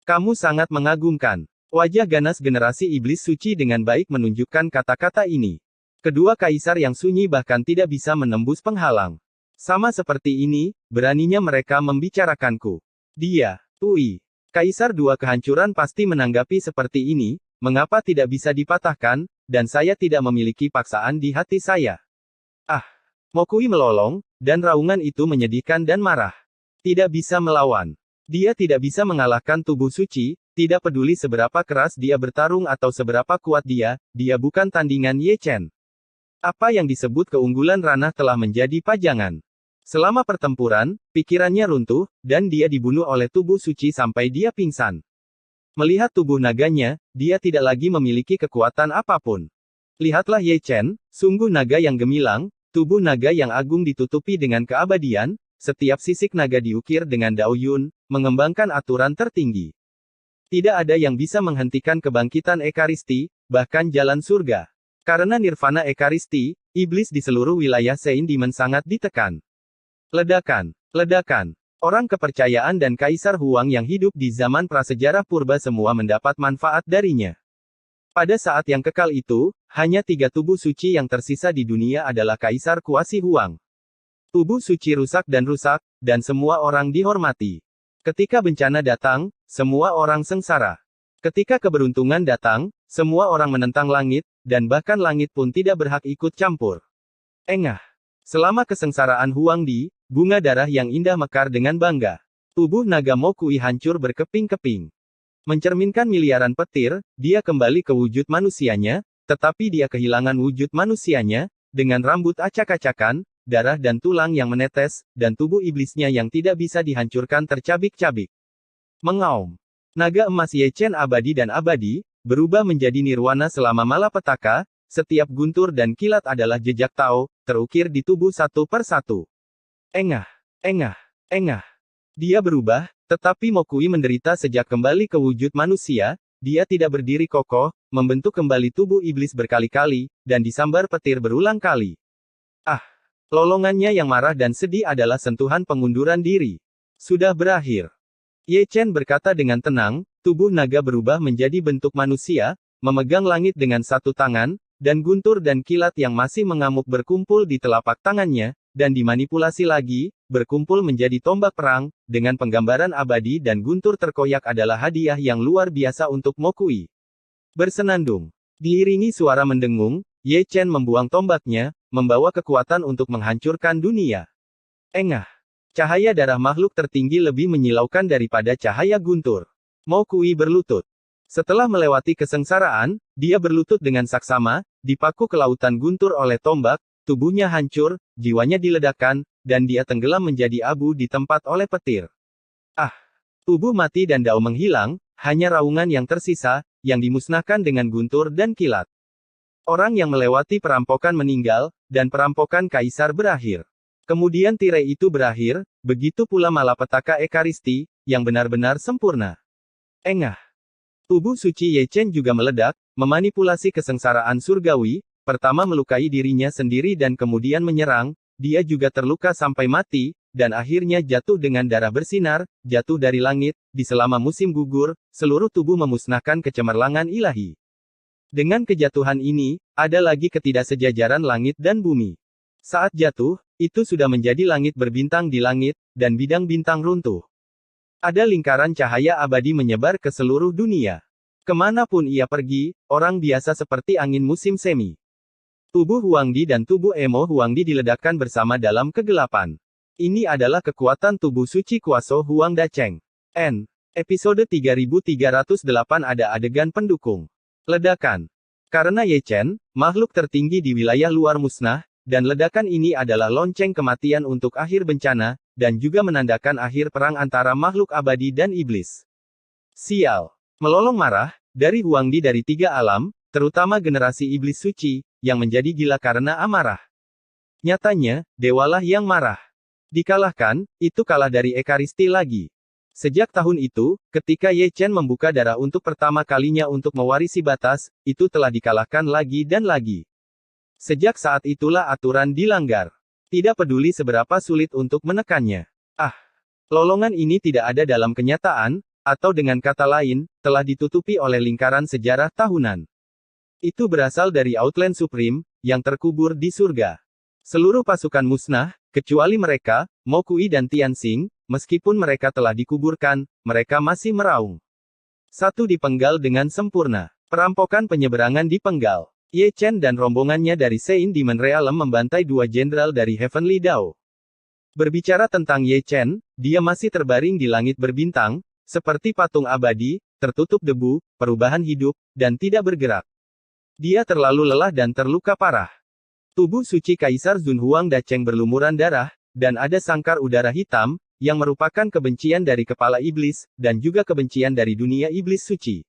Kamu sangat mengagumkan. Wajah ganas generasi iblis suci dengan baik menunjukkan kata-kata ini. Kedua kaisar yang sunyi bahkan tidak bisa menembus penghalang. Sama seperti ini, beraninya mereka membicarakanku. Dia, Ui. Kaisar dua kehancuran pasti menanggapi seperti ini, mengapa tidak bisa dipatahkan, dan saya tidak memiliki paksaan di hati saya. Ah, Mokui melolong, dan raungan itu menyedihkan dan marah. Tidak bisa melawan. Dia tidak bisa mengalahkan tubuh suci, tidak peduli seberapa keras dia bertarung atau seberapa kuat dia bukan tandingan Ye Chen. Apa yang disebut keunggulan ranah telah menjadi pajangan. Selama pertempuran, pikirannya runtuh, dan dia dibunuh oleh tubuh suci sampai dia pingsan. Melihat tubuh naganya, dia tidak lagi memiliki kekuatan apapun. Lihatlah Ye Chen, sungguh naga yang gemilang, tubuh naga yang agung ditutupi dengan keabadian, setiap sisik naga diukir dengan Dao Yun, mengembangkan aturan tertinggi. Tidak ada yang bisa menghentikan kebangkitan Ekaristi, bahkan jalan surga. Karena nirvana Ekaristi, iblis di seluruh wilayah Sein Dimen sangat ditekan. Ledakan, ledakan. Orang kepercayaan dan Kaisar Huang yang hidup di zaman prasejarah purba semua mendapat manfaat darinya. Pada saat yang kekal itu, hanya 3 tubuh suci yang tersisa di dunia adalah Kaisar Kuasi Huang. Tubuh suci rusak, dan semua orang dihormati. Ketika bencana datang, semua orang sengsara. Ketika keberuntungan datang, semua orang menentang langit, dan bahkan langit pun tidak berhak ikut campur. Engah. Selama kesengsaraan Huangdi, bunga darah yang indah mekar dengan bangga. Tubuh naga Mokui hancur berkeping-keping. Mencerminkan miliaran petir, dia kembali ke wujud manusianya, tetapi dia kehilangan wujud manusianya, dengan rambut acak-acakan, darah dan tulang yang menetes, dan tubuh iblisnya yang tidak bisa dihancurkan tercabik-cabik. Mengaum. Naga emas Ye Chen abadi dan abadi, berubah menjadi nirwana selama malapetaka, setiap guntur dan kilat adalah jejak Tao, terukir di tubuh satu per satu. Engah, engah, engah. Dia berubah, tetapi Mokui menderita sejak kembali ke wujud manusia, dia tidak berdiri kokoh, membentuk kembali tubuh iblis berkali-kali, dan disambar petir berulang kali. Ah, lolongannya yang marah dan sedih adalah sentuhan pengunduran diri. Sudah berakhir. Ye Chen berkata dengan tenang, tubuh naga berubah menjadi bentuk manusia, memegang langit dengan satu tangan, dan guntur dan kilat yang masih mengamuk berkumpul di telapak tangannya, dan dimanipulasi lagi, berkumpul menjadi tombak perang, dengan penggambaran abadi dan guntur terkoyak adalah hadiah yang luar biasa untuk Mokui. Bersenandung. Diiringi suara mendengung, Ye Chen membuang tombaknya, membawa kekuatan untuk menghancurkan dunia. Engah. Cahaya darah makhluk tertinggi lebih menyilaukan daripada cahaya guntur. Mokui berlutut. Setelah melewati kesengsaraan, dia berlutut dengan saksama, dipaku ke lautan guntur oleh tombak, tubuhnya hancur, jiwanya diledakkan, dan dia tenggelam menjadi abu di tempat oleh petir. Ah! Tubuh mati dan Dao menghilang, hanya raungan yang tersisa, yang dimusnahkan dengan guntur dan kilat. Orang yang melewati perampokan meninggal, dan perampokan kaisar berakhir. Kemudian tirai itu berakhir, begitu pula malapetaka Ekaristi, yang benar-benar sempurna. Engah. Tubuh suci Ye Chen juga meledak, memanipulasi kesengsaraan surgawi, pertama melukai dirinya sendiri dan kemudian menyerang, dia juga terluka sampai mati, dan akhirnya jatuh dengan darah bersinar, jatuh dari langit, di selama musim gugur, seluruh tubuh memusnahkan kecemerlangan ilahi. Dengan kejatuhan ini, ada lagi ketidaksejajaran langit dan bumi. Saat jatuh, itu sudah menjadi langit berbintang di langit, dan bidang bintang runtuh. Ada lingkaran cahaya abadi menyebar ke seluruh dunia. Kemanapun ia pergi, orang biasa seperti angin musim semi. Tubuh Huangdi dan tubuh Emo Huangdi diledakkan bersama dalam kegelapan. Ini adalah kekuatan tubuh suci Kuaso Huang Dacheng. N. Episode 3308 ada adegan pendukung. Ledakan. Karena Ye Chen, makhluk tertinggi di wilayah luar musnah, dan ledakan ini adalah lonceng kematian untuk akhir bencana, dan juga menandakan akhir perang antara makhluk abadi dan iblis. Sial. Melolong marah, dari Huangdi dari tiga alam, terutama generasi iblis suci, yang menjadi gila karena amarah. Nyatanya, dewalah yang marah. Dikalahkan, itu kalah dari Ekaristi lagi. Sejak tahun itu, ketika Ye Chen membuka darah untuk pertama kalinya untuk mewarisi batas, itu telah dikalahkan lagi dan lagi. Sejak saat itulah aturan dilanggar. Tidak peduli seberapa sulit untuk menekannya. Lolongan ini tidak ada dalam kenyataan, atau dengan kata lain, telah ditutupi oleh lingkaran sejarah tahunan. Itu berasal dari Outland Supreme, yang terkubur di surga. Seluruh pasukan musnah, kecuali mereka, Mo Kui dan Tianxing, meskipun mereka telah dikuburkan, mereka masih meraung. Satu dipenggal dengan sempurna. Perampokan penyeberangan dipenggal. Ye Chen dan rombongannya dari Sein Demon Realm membantai dua jenderal dari Heavenly Dao. Berbicara tentang Ye Chen, dia masih terbaring di langit berbintang, seperti patung abadi, tertutup debu, perubahan hidup, dan tidak bergerak. Dia terlalu lelah dan terluka parah. Tubuh suci Kaisar Zun Huang Dacheng berlumuran darah, dan ada sangkar udara hitam, yang merupakan kebencian dari kepala iblis, dan juga kebencian dari dunia iblis suci.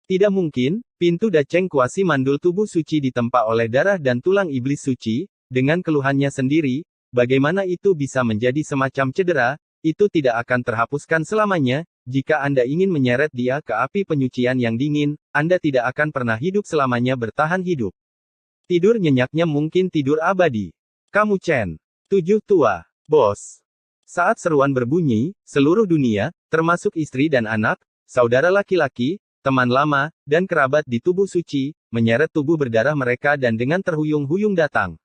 Tidak mungkin, pintu Dacheng kuasi mandul tubuh suci ditempa oleh darah dan tulang iblis suci, dengan keluhannya sendiri, bagaimana itu bisa menjadi semacam cedera, itu tidak akan terhapuskan selamanya, jika Anda ingin menyeret dia ke api penyucian yang dingin, Anda tidak akan pernah hidup selamanya bertahan hidup. Tidur nyenyaknya mungkin tidur abadi. Kamu Chen. 7 tua. Bos. Saat seruan berbunyi, seluruh dunia, termasuk istri dan anak, saudara laki-laki, teman lama, dan kerabat di tubuh suci, menyeret tubuh berdarah mereka dan dengan terhuyung-huyung datang.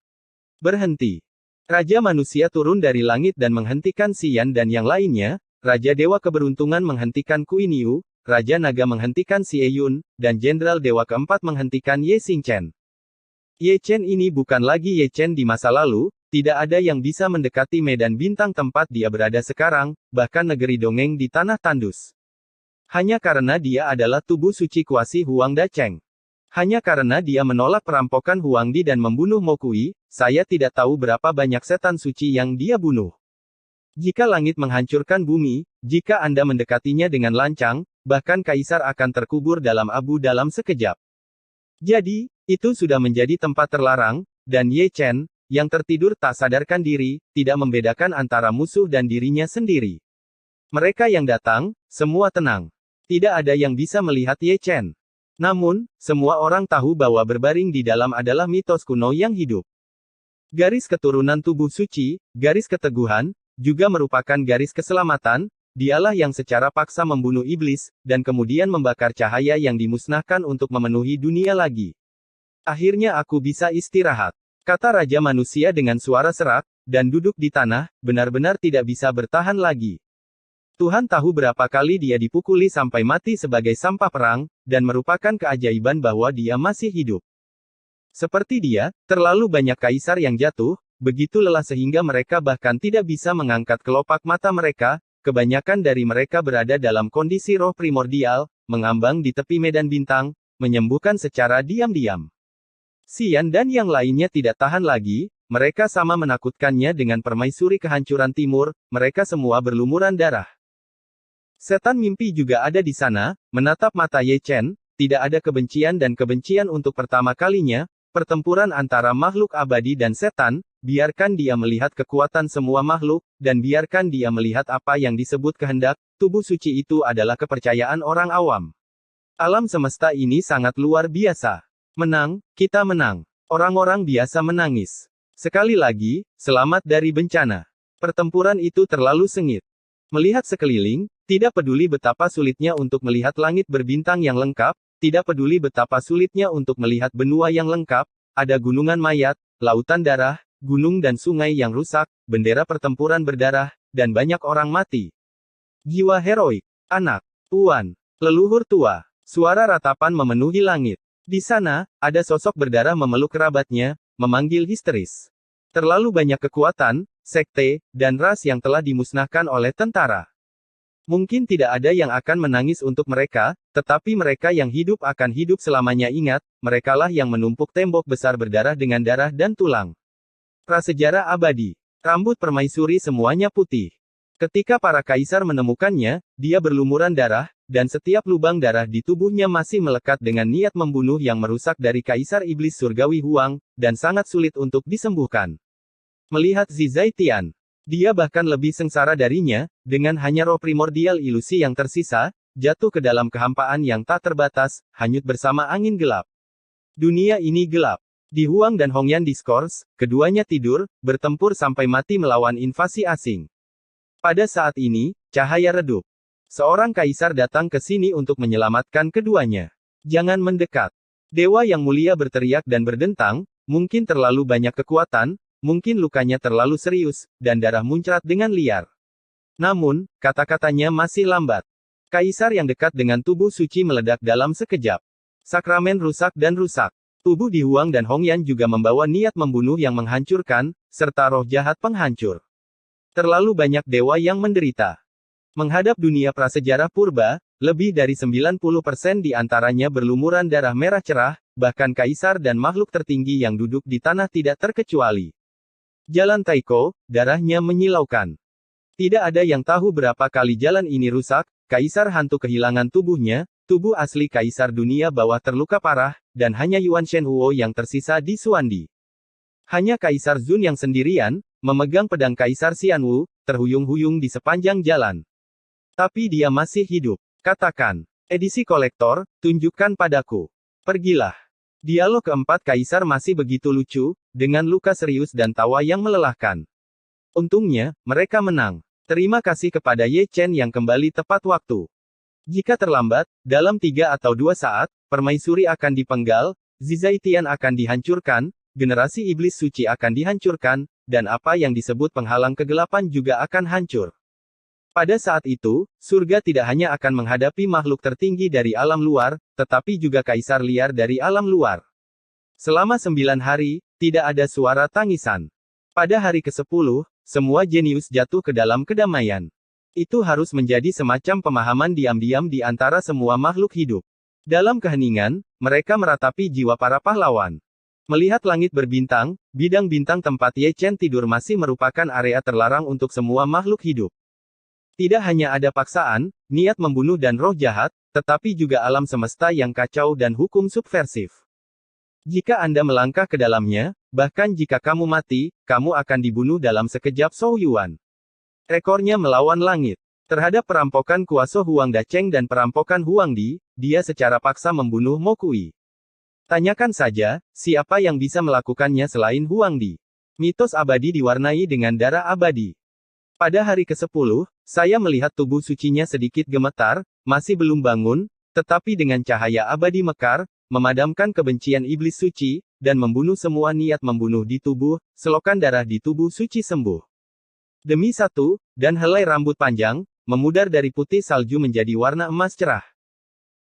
Berhenti. Raja manusia turun dari langit dan menghentikan Xian dan yang lainnya, Raja Dewa Keberuntungan menghentikan Queen Yu, Raja Naga menghentikan Xie Yun, dan Jenderal Dewa Keempat menghentikan Ye Xingchen. Ye Chen ini bukan lagi Ye Chen di masa lalu, tidak ada yang bisa mendekati medan bintang tempat dia berada sekarang, bahkan negeri dongeng di tanah tandus. Hanya karena dia adalah tubuh suci kuasi Huang Dacheng. Hanya karena dia menolak perampokan Huangdi dan membunuh Mo Kui, saya tidak tahu berapa banyak setan suci yang dia bunuh. Jika langit menghancurkan bumi, jika Anda mendekatinya dengan lancang, bahkan Kaisar akan terkubur dalam abu dalam sekejap. Jadi, itu sudah menjadi tempat terlarang, dan Ye Chen, yang tertidur tak sadarkan diri, tidak membedakan antara musuh dan dirinya sendiri. Mereka yang datang, semua tenang. Tidak ada yang bisa melihat Ye Chen. Namun, semua orang tahu bahwa berbaring di dalam adalah mitos kuno yang hidup. Garis keturunan tubuh suci, garis keteguhan, juga merupakan garis keselamatan, dialah yang secara paksa membunuh iblis, dan kemudian membakar cahaya yang dimusnahkan untuk memenuhi dunia lagi. Akhirnya aku bisa istirahat, kata Raja Manusia dengan suara serak, dan duduk di tanah, benar-benar tidak bisa bertahan lagi. Tuhan tahu berapa kali dia dipukuli sampai mati sebagai sampah perang, dan merupakan keajaiban bahwa dia masih hidup. Seperti dia, terlalu banyak kaisar yang jatuh, begitu lelah sehingga mereka bahkan tidak bisa mengangkat kelopak mata mereka, kebanyakan dari mereka berada dalam kondisi roh primordial, mengambang di tepi medan bintang, menyembuhkan secara diam-diam. Xian dan yang lainnya tidak tahan lagi, mereka sama menakutkannya dengan permaisuri kehancuran timur, mereka semua berlumuran darah. Setan mimpi juga ada di sana, menatap mata Ye Chen, tidak ada kebencian dan kebencian untuk pertama kalinya, pertempuran antara makhluk abadi dan setan, biarkan dia melihat kekuatan semua makhluk, dan biarkan dia melihat apa yang disebut kehendak, tubuh suci itu adalah kepercayaan orang awam. Alam semesta ini sangat luar biasa. Menang, kita menang. Orang-orang biasa menangis. Sekali lagi, selamat dari bencana. Pertempuran itu terlalu sengit. Melihat sekeliling, tidak peduli betapa sulitnya untuk melihat langit berbintang yang lengkap, tidak peduli betapa sulitnya untuk melihat benua yang lengkap, ada gunungan mayat, lautan darah, gunung dan sungai yang rusak, bendera pertempuran berdarah, dan banyak orang mati. Jiwa heroik, anak, tuan, leluhur tua, suara ratapan memenuhi langit. Di sana, ada sosok berdarah memeluk kerabatnya, memanggil histeris. Terlalu banyak kekuatan, sekte, dan ras yang telah dimusnahkan oleh tentara. Mungkin tidak ada yang akan menangis untuk mereka, tetapi mereka yang hidup akan hidup selamanya. Ingat, merekalah yang menumpuk tembok besar berdarah dengan darah dan tulang. Prasejarah abadi. Rambut permaisuri semuanya putih. Ketika para kaisar menemukannya, dia berlumuran darah, dan setiap lubang darah di tubuhnya masih melekat dengan niat membunuh yang merusak dari kaisar iblis surgawi Huang, dan sangat sulit untuk disembuhkan. Melihat Zhizaitian, dia bahkan lebih sengsara darinya, dengan hanya roh primordial ilusi yang tersisa, jatuh ke dalam kehampaan yang tak terbatas, hanyut bersama angin gelap. Dunia ini gelap. Di Huang dan Hongyan Discourse, keduanya tidur, bertempur sampai mati melawan invasi asing. Pada saat ini, cahaya redup. Seorang kaisar datang ke sini untuk menyelamatkan keduanya. Jangan mendekat. Dewa yang mulia berteriak dan berdentang, mungkin terlalu banyak kekuatan, mungkin lukanya terlalu serius, dan darah muncrat dengan liar. Namun, kata-katanya masih lambat. Kaisar yang dekat dengan tubuh suci meledak dalam sekejap. Sakramen rusak dan rusak. Tubuh di Huang dan Hongyan juga membawa niat membunuh yang menghancurkan, serta roh jahat penghancur. Terlalu banyak dewa yang menderita. Menghadap dunia prasejarah purba, lebih dari 90% di antaranya berlumuran darah merah cerah, bahkan kaisar dan makhluk tertinggi yang duduk di tanah tidak terkecuali. Jalan Taiko, darahnya menyilaukan. Tidak ada yang tahu berapa kali jalan ini rusak, kaisar hantu kehilangan tubuhnya, tubuh asli kaisar dunia bawah terluka parah, dan hanya Yuan Shenhuo yang tersisa di Suandi. Hanya Kaisar Zun yang sendirian, memegang pedang Kaisar Xianwu, terhuyung-huyung di sepanjang jalan. Tapi dia masih hidup. Katakan, edisi kolektor, tunjukkan padaku. Pergilah. Dialog keempat Kaisar masih begitu lucu, dengan luka serius dan tawa yang melelahkan. Untungnya, mereka menang. Terima kasih kepada Ye Chen yang kembali tepat waktu. Jika terlambat, dalam 3 atau 2 saat, permaisuri akan dipenggal, Zhizaitian akan dihancurkan, generasi iblis suci akan dihancurkan, dan apa yang disebut penghalang kegelapan juga akan hancur. Pada saat itu, surga tidak hanya akan menghadapi makhluk tertinggi dari alam luar, tetapi juga kaisar liar dari alam luar. Selama 9 hari, tidak ada suara tangisan. Pada hari ke-10, semua jenius jatuh ke dalam kedamaian. Itu harus menjadi semacam pemahaman diam-diam di antara semua makhluk hidup. Dalam keheningan, mereka meratapi jiwa para pahlawan. Melihat langit berbintang, bidang bintang tempat Ye Chen tidur masih merupakan area terlarang untuk semua makhluk hidup. Tidak hanya ada paksaan, niat membunuh dan roh jahat, tetapi juga alam semesta yang kacau dan hukum subversif. Jika Anda melangkah ke dalamnya, bahkan jika kamu mati, kamu akan dibunuh dalam sekejap Zhou Yuan. Rekornya melawan langit. Terhadap perampokan Kuaso Huang Dacheng dan perampokan Huang Di, dia secara paksa membunuh Mo Kui. Tanyakan saja, siapa yang bisa melakukannya selain Huang Di? Mitos abadi diwarnai dengan darah abadi. Pada hari ke-10, saya melihat tubuh sucinya sedikit gemetar, masih belum bangun, tetapi dengan cahaya abadi mekar, memadamkan kebencian iblis suci, dan membunuh semua niat membunuh di tubuh, selokan darah di tubuh suci sembuh. Demi satu, dan helai rambut panjang, memudar dari putih salju menjadi warna emas cerah.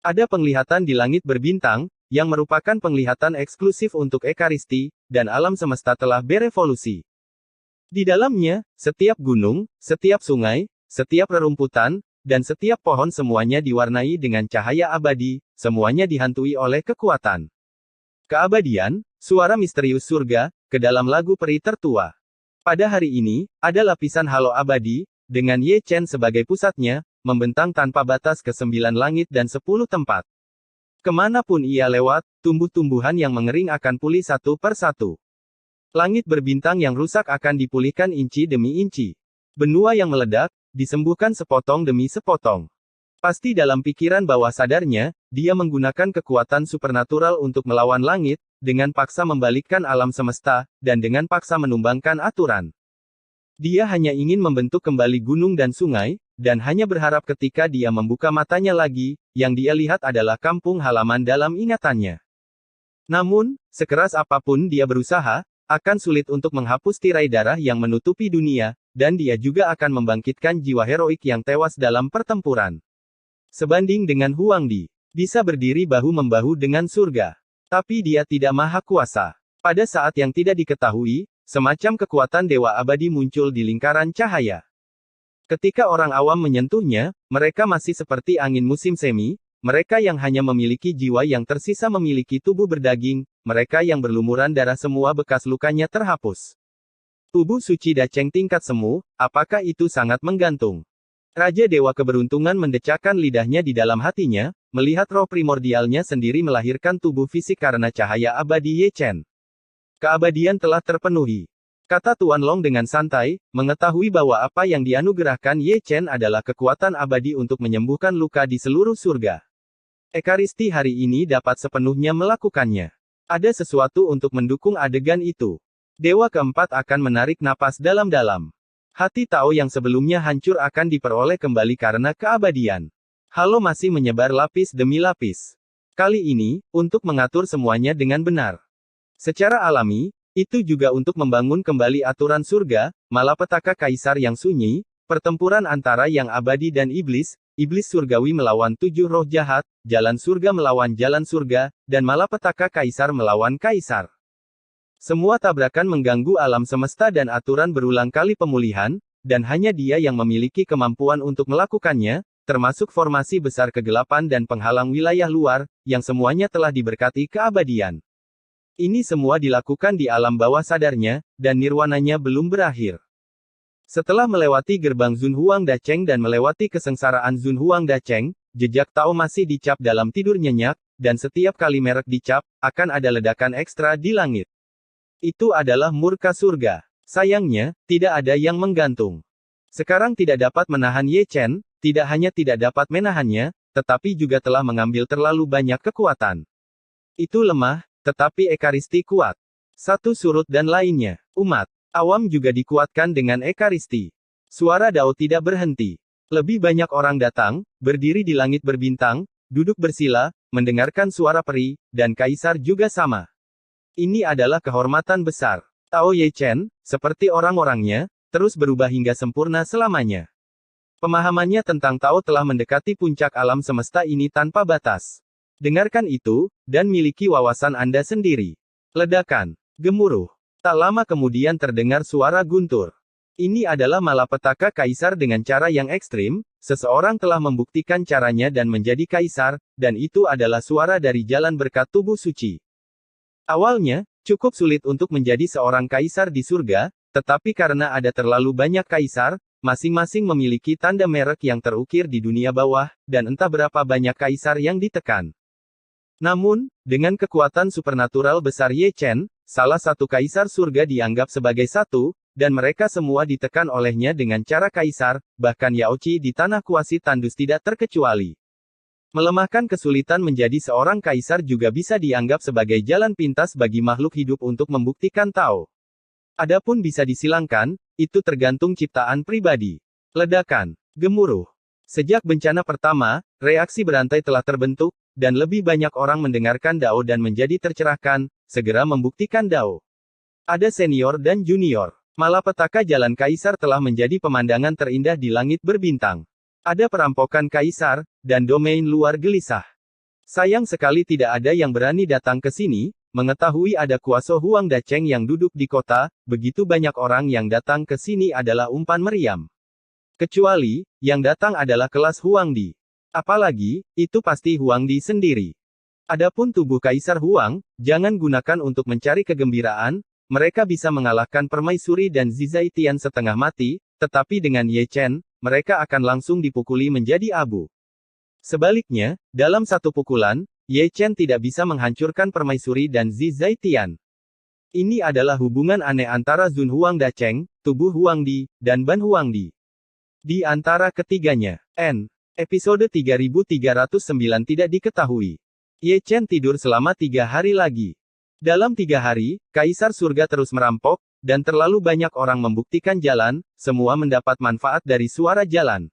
Ada penglihatan di langit berbintang, yang merupakan penglihatan eksklusif untuk Ekaristi, dan alam semesta telah berevolusi. Di dalamnya, setiap gunung, setiap sungai, setiap rerumputan, dan setiap pohon semuanya diwarnai dengan cahaya abadi, semuanya dihantui oleh kekuatan. Keabadian, suara misterius surga, ke dalam lagu peri tertua. Pada hari ini, ada lapisan halo abadi, dengan Ye Chen sebagai pusatnya, membentang tanpa batas ke 9 langit dan 10 tempat. Kemanapun ia lewat, tumbuh-tumbuhan yang mengering akan pulih satu per satu. Langit berbintang yang rusak akan dipulihkan inci demi inci. Benua yang meledak, disembuhkan sepotong demi sepotong. Pasti dalam pikiran bawah sadarnya, dia menggunakan kekuatan supernatural untuk melawan langit, dengan paksa membalikkan alam semesta, dan dengan paksa menumbangkan aturan. Dia hanya ingin membentuk kembali gunung dan sungai, dan hanya berharap ketika dia membuka matanya lagi, yang dia lihat adalah kampung halaman dalam ingatannya. Namun, sekeras apapun dia berusaha, akan sulit untuk menghapus tirai darah yang menutupi dunia, dan dia juga akan membangkitkan jiwa heroik yang tewas dalam pertempuran. Sebanding dengan Huang Di, bisa berdiri bahu-membahu dengan surga. Tapi dia tidak maha kuasa. Pada saat yang tidak diketahui, semacam kekuatan dewa abadi muncul di lingkaran cahaya. Ketika orang awam menyentuhnya, mereka masih seperti angin musim semi, mereka yang hanya memiliki jiwa yang tersisa memiliki tubuh berdaging, mereka yang berlumuran darah semua bekas lukanya terhapus. Tubuh suci Dacheng tingkat semu, apakah itu sangat menggantung? Raja Dewa Keberuntungan mendecakkan lidahnya di dalam hatinya, melihat roh primordialnya sendiri melahirkan tubuh fisik karena cahaya abadi Ye Chen. Keabadian telah terpenuhi. Kata Tuan Long dengan santai, mengetahui bahwa apa yang dianugerahkan Ye Chen adalah kekuatan abadi untuk menyembuhkan luka di seluruh surga. Ekaristi hari ini dapat sepenuhnya melakukannya. Ada sesuatu untuk mendukung adegan itu. Dewa keempat akan menarik napas dalam-dalam. Hati Tao yang sebelumnya hancur akan diperoleh kembali karena keabadian. Halo masih menyebar lapis demi lapis. Kali ini, untuk mengatur semuanya dengan benar. Secara alami, itu juga untuk membangun kembali aturan surga, malapetaka kaisar yang sunyi, pertempuran antara yang abadi dan iblis, iblis surgawi melawan 7 roh jahat, jalan surga melawan jalan surga, dan malapetaka kaisar melawan kaisar. Semua tabrakan mengganggu alam semesta dan aturan berulang kali pemulihan, dan hanya dia yang memiliki kemampuan untuk melakukannya, termasuk formasi besar kegelapan dan penghalang wilayah luar, yang semuanya telah diberkati keabadian. Ini semua dilakukan di alam bawah sadarnya, dan nirwananya belum berakhir. Setelah melewati gerbang Zun Huang Dacheng dan melewati kesengsaraan Zun Huang Dacheng, jejak Tao masih dicap dalam tidur nyenyak, dan setiap kali merek dicap, akan ada ledakan ekstra di langit. Itu adalah murka surga. Sayangnya, tidak ada yang menggantung. Sekarang tidak dapat menahan Ye Chen, tidak hanya tidak dapat menahannya, tetapi juga telah mengambil terlalu banyak kekuatan. Itu lemah, tetapi ekaristi kuat. Satu surut dan lainnya. Umat awam juga dikuatkan dengan ekaristi. Suara Dao tidak berhenti. Lebih banyak orang datang, berdiri di langit berbintang, duduk bersila, mendengarkan suara peri, dan kaisar juga sama. Ini adalah kehormatan besar. Tao Ye Chen, seperti orang-orangnya, terus berubah hingga sempurna selamanya. Pemahamannya tentang Tao telah mendekati puncak alam semesta ini tanpa batas. Dengarkan itu, dan miliki wawasan Anda sendiri. Ledakan. Gemuruh. Tak lama kemudian terdengar suara guntur. Ini adalah malapetaka kaisar dengan cara yang ekstrim, seseorang telah membuktikan caranya dan menjadi kaisar, dan itu adalah suara dari jalan berkat tubuh suci. Awalnya, cukup sulit untuk menjadi seorang kaisar di surga, tetapi karena ada terlalu banyak kaisar, masing-masing memiliki tanda merek yang terukir di dunia bawah, dan entah berapa banyak kaisar yang ditekan. Namun, dengan kekuatan supernatural besar Ye Chen, salah satu kaisar surga dianggap sebagai satu, dan mereka semua ditekan olehnya dengan cara kaisar, bahkan Yao Qi di tanah kuasi tandus tidak terkecuali. Melemahkan kesulitan menjadi seorang kaisar juga bisa dianggap sebagai jalan pintas bagi makhluk hidup untuk membuktikan Tao. Adapun bisa disilangkan, itu tergantung ciptaan pribadi. Ledakan. Gemuruh. Sejak bencana pertama, reaksi berantai telah terbentuk, dan lebih banyak orang mendengarkan Dao dan menjadi tercerahkan, segera membuktikan Dao. Ada senior dan junior. Malapetaka jalan kaisar telah menjadi pemandangan terindah di langit berbintang. Ada perampokan kaisar, dan domain luar gelisah. Sayang sekali tidak ada yang berani datang ke sini, mengetahui ada kuasa Huang Dacheng yang duduk di kota, begitu banyak orang yang datang ke sini adalah umpan meriam. Kecuali, yang datang adalah kelas Huang Di. Apalagi, itu pasti Huang Di sendiri. Adapun tubuh Kaisar Huang, jangan gunakan untuk mencari kegembiraan, mereka bisa mengalahkan Permaisuri dan Zizaitian setengah mati, tetapi dengan Ye Chen, mereka akan langsung dipukuli menjadi abu. Sebaliknya, dalam satu pukulan, Ye Chen tidak bisa menghancurkan Permaisuri dan Zizaitian. Ini adalah hubungan aneh antara Zun Huang Dacheng, tubuh Huang Di, dan Ban Huang Di. Di antara ketiganya, Episode 3309 tidak diketahui. Ye Chen tidur selama 3 hari lagi. Dalam 3 hari, Kaisar Surga terus merampok, dan terlalu banyak orang membuktikan jalan, semua mendapat manfaat dari suara jalan.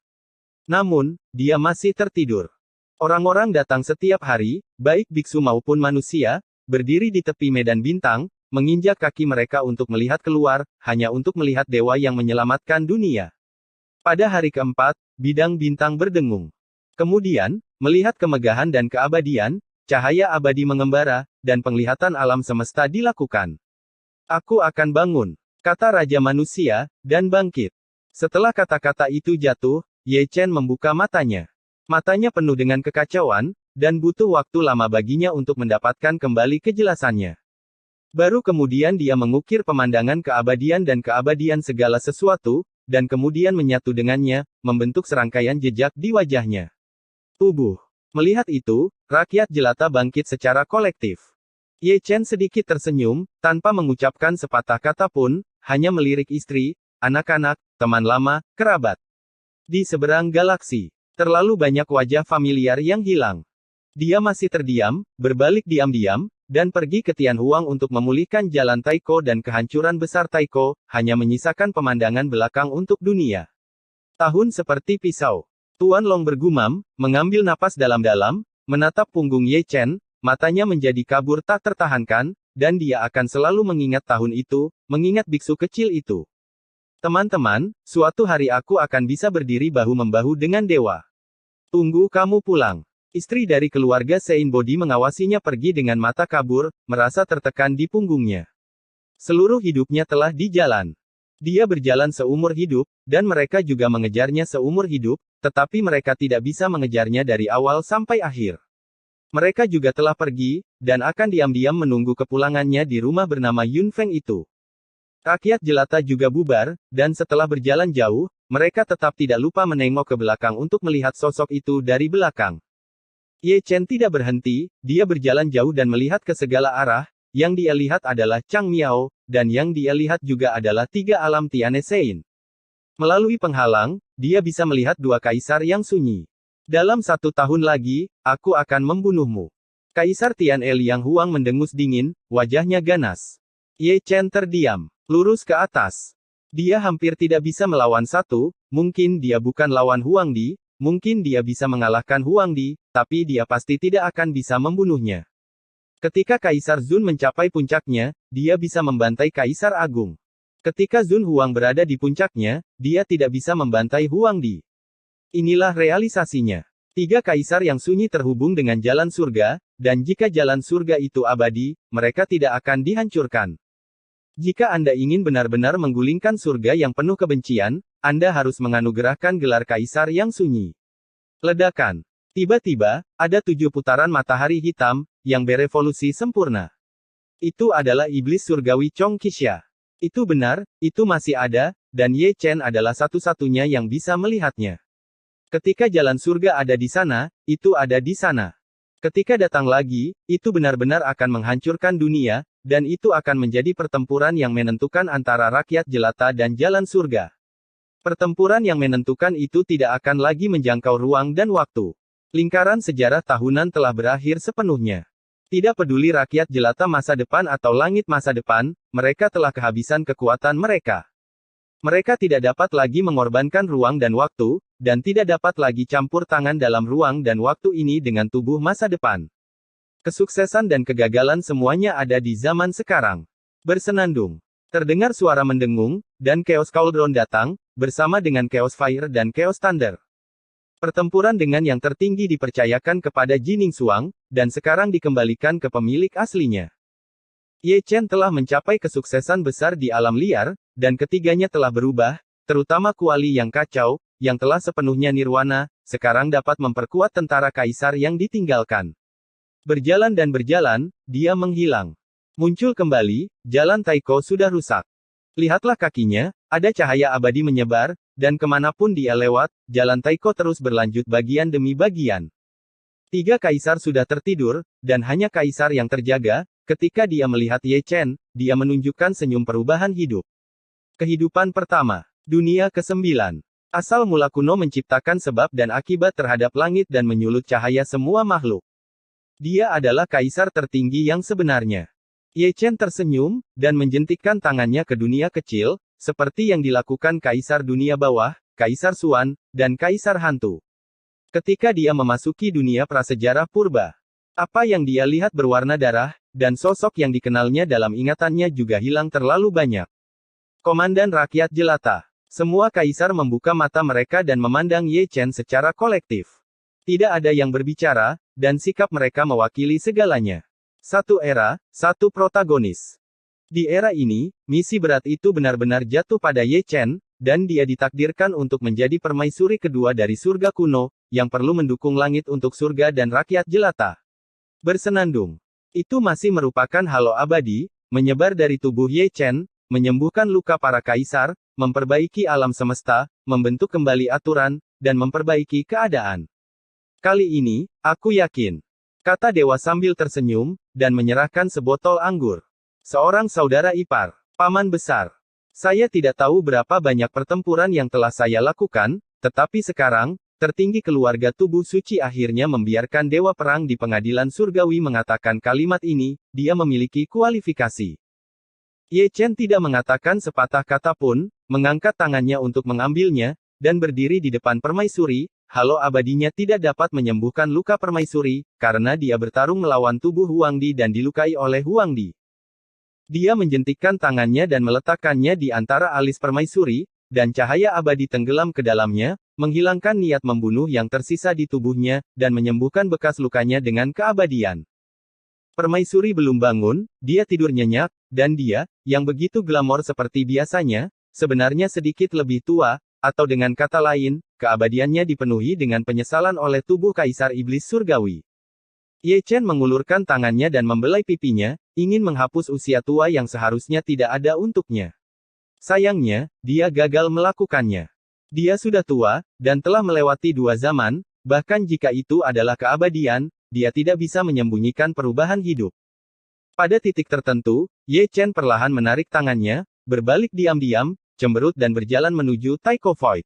Namun, dia masih tertidur. Orang-orang datang setiap hari, baik biksu maupun manusia, berdiri di tepi medan bintang, menginjak kaki mereka untuk melihat keluar, hanya untuk melihat dewa yang menyelamatkan dunia. Pada hari keempat, bidang bintang berdengung. Kemudian, melihat kemegahan dan keabadian, cahaya abadi mengembara, dan penglihatan alam semesta dilakukan. Aku akan bangun, kata Raja Manusia, dan bangkit. Setelah kata-kata itu jatuh, Ye Chen membuka matanya. Matanya penuh dengan kekacauan, dan butuh waktu lama baginya untuk mendapatkan kembali kejelasannya. Baru kemudian dia mengukir pemandangan keabadian dan keabadian segala sesuatu, dan kemudian menyatu dengannya, membentuk serangkaian jejak di wajahnya. Tubuh. Melihat itu, rakyat jelata bangkit secara kolektif. Ye Chen sedikit tersenyum, tanpa mengucapkan sepatah kata pun, hanya melirik istri, anak-anak, teman lama, kerabat. Di seberang galaksi, terlalu banyak wajah familiar yang hilang. Dia masih terdiam, berbalik diam-diam, dan pergi ke Tianhuang untuk memulihkan jalan Taiko dan kehancuran besar Taiko, hanya menyisakan pemandangan belakang untuk dunia. Tahun seperti pisau. Tuan Long bergumam, mengambil napas dalam-dalam, menatap punggung Ye Chen, matanya menjadi kabur tak tertahankan, dan dia akan selalu mengingat tahun itu, mengingat biksu kecil itu. Teman-teman, suatu hari aku akan bisa berdiri bahu-membahu dengan dewa. Tunggu kamu pulang. Istri dari keluarga Sein Bodi mengawasinya pergi dengan mata kabur, merasa tertekan di punggungnya. Seluruh hidupnya telah di jalan. Dia berjalan seumur hidup, dan mereka juga mengejarnya seumur hidup, tetapi mereka tidak bisa mengejarnya dari awal sampai akhir. Mereka juga telah pergi, dan akan diam-diam menunggu kepulangannya di rumah bernama Yun Feng itu. Rakyat jelata juga bubar, dan setelah berjalan jauh, mereka tetap tidak lupa menengok ke belakang untuk melihat sosok itu dari belakang. Ye Chen tidak berhenti, dia berjalan jauh dan melihat ke segala arah, yang dia lihat adalah Chang Miao, dan yang dia lihat juga adalah tiga alam Tiane Sein. Melalui penghalang, dia bisa melihat dua kaisar yang sunyi. Dalam 1 tahun lagi, aku akan membunuhmu. Kaisar Tian'e Liang Huang mendengus dingin, wajahnya ganas. Ye Chen terdiam, lurus ke atas. Dia hampir tidak bisa melawan satu, mungkin dia bukan lawan Huang Di, mungkin dia bisa mengalahkan Huang Di, tapi dia pasti tidak akan bisa membunuhnya. Ketika Kaisar Zun mencapai puncaknya, dia bisa membantai Kaisar Agung. Ketika Zun Huang berada di puncaknya, dia tidak bisa membantai Huang Di. Inilah realisasinya. 3 kaisar yang sunyi terhubung dengan jalan surga, dan jika jalan surga itu abadi, mereka tidak akan dihancurkan. Jika Anda ingin benar-benar menggulingkan surga yang penuh kebencian, Anda harus menganugerahkan gelar kaisar yang sunyi. Ledakan. Tiba-tiba, ada 7 putaran matahari hitam, yang berevolusi sempurna. Itu adalah iblis surgawi Chong Qixia. Itu benar, itu masih ada, dan Ye Chen adalah satu-satunya yang bisa melihatnya. Ketika jalan surga ada di sana, itu ada di sana. Ketika datang lagi, itu benar-benar akan menghancurkan dunia, dan itu akan menjadi pertempuran yang menentukan antara rakyat jelata dan jalan surga. Pertempuran yang menentukan itu tidak akan lagi menjangkau ruang dan waktu. Lingkaran sejarah tahunan telah berakhir sepenuhnya. Tidak peduli rakyat jelata masa depan atau langit masa depan, mereka telah kehabisan kekuatan mereka. Mereka tidak dapat lagi mengorbankan ruang dan waktu, dan tidak dapat lagi campur tangan dalam ruang dan waktu ini dengan tubuh masa depan. Kesuksesan dan kegagalan semuanya ada di zaman sekarang. Bersenandung. Terdengar suara mendengung, dan Chaos Cauldron datang, bersama dengan Chaos Fire dan Chaos Thunder. Pertempuran dengan yang tertinggi dipercayakan kepada Jining Xuang, dan sekarang dikembalikan ke pemilik aslinya. Ye Chen telah mencapai kesuksesan besar di alam liar, dan ketiganya telah berubah, terutama Kuali yang kacau, yang telah sepenuhnya nirwana, sekarang dapat memperkuat tentara kaisar yang ditinggalkan. Berjalan dan berjalan, dia menghilang. Muncul kembali, jalan Taiko sudah rusak. Lihatlah kakinya, ada cahaya abadi menyebar, dan kemanapun dia lewat, jalan Taiko terus berlanjut bagian demi bagian. 3 kaisar sudah tertidur, dan hanya kaisar yang terjaga. Ketika dia melihat Ye Chen, dia menunjukkan senyum perubahan hidup. Kehidupan pertama. Dunia ke-9. Asal mula kuno menciptakan sebab dan akibat terhadap langit dan menyulut cahaya semua makhluk. Dia adalah kaisar tertinggi yang sebenarnya. Ye Chen tersenyum, dan menjentikkan tangannya ke dunia kecil, seperti yang dilakukan kaisar dunia bawah, Kaisar Xuan, dan Kaisar Hantu. Ketika dia memasuki dunia prasejarah purba, apa yang dia lihat berwarna darah, dan sosok yang dikenalnya dalam ingatannya juga hilang terlalu banyak. Komandan rakyat jelata. Semua kaisar membuka mata mereka dan memandang Ye Chen secara kolektif. Tidak ada yang berbicara, dan sikap mereka mewakili segalanya. Satu era, satu protagonis. Di era ini, misi berat itu benar-benar jatuh pada Ye Chen, dan dia ditakdirkan untuk menjadi permaisuri kedua dari surga kuno, yang perlu mendukung langit untuk surga dan rakyat jelata. Bersenandung. Itu masih merupakan halo abadi, menyebar dari tubuh Ye Chen, menyembuhkan luka para kaisar, memperbaiki alam semesta, membentuk kembali aturan, dan memperbaiki keadaan. Kali ini, aku yakin, kata dewa sambil tersenyum, dan menyerahkan sebotol anggur. Seorang saudara ipar, paman besar. Saya tidak tahu berapa banyak pertempuran yang telah saya lakukan, tetapi sekarang, tertinggi keluarga tubuh suci akhirnya membiarkan dewa perang di pengadilan surgawi mengatakan kalimat ini, dia memiliki kualifikasi. Ye Chen tidak mengatakan sepatah kata pun, mengangkat tangannya untuk mengambilnya, dan berdiri di depan permaisuri. Halo abadinya tidak dapat menyembuhkan luka permaisuri, karena dia bertarung melawan tubuh Huangdi dan dilukai oleh Huangdi. Dia menjentikkan tangannya dan meletakkannya di antara alis permaisuri, dan cahaya abadi tenggelam ke dalamnya, menghilangkan niat membunuh yang tersisa di tubuhnya, dan menyembuhkan bekas lukanya dengan keabadian. Permaisuri belum bangun, dia tidur nyenyak, dan dia, yang begitu glamor seperti biasanya, sebenarnya sedikit lebih tua, atau dengan kata lain, keabadiannya dipenuhi dengan penyesalan oleh tubuh Kaisar Iblis Surgawi. Ye Chen mengulurkan tangannya dan membelai pipinya, ingin menghapus usia tua yang seharusnya tidak ada untuknya. Sayangnya, dia gagal melakukannya. Dia sudah tua, dan telah melewati 2 zaman, bahkan jika itu adalah keabadian, dia tidak bisa menyembunyikan perubahan hidup. Pada titik tertentu, Ye Chen perlahan menarik tangannya, berbalik diam-diam, cemberut dan berjalan menuju Taiko Void.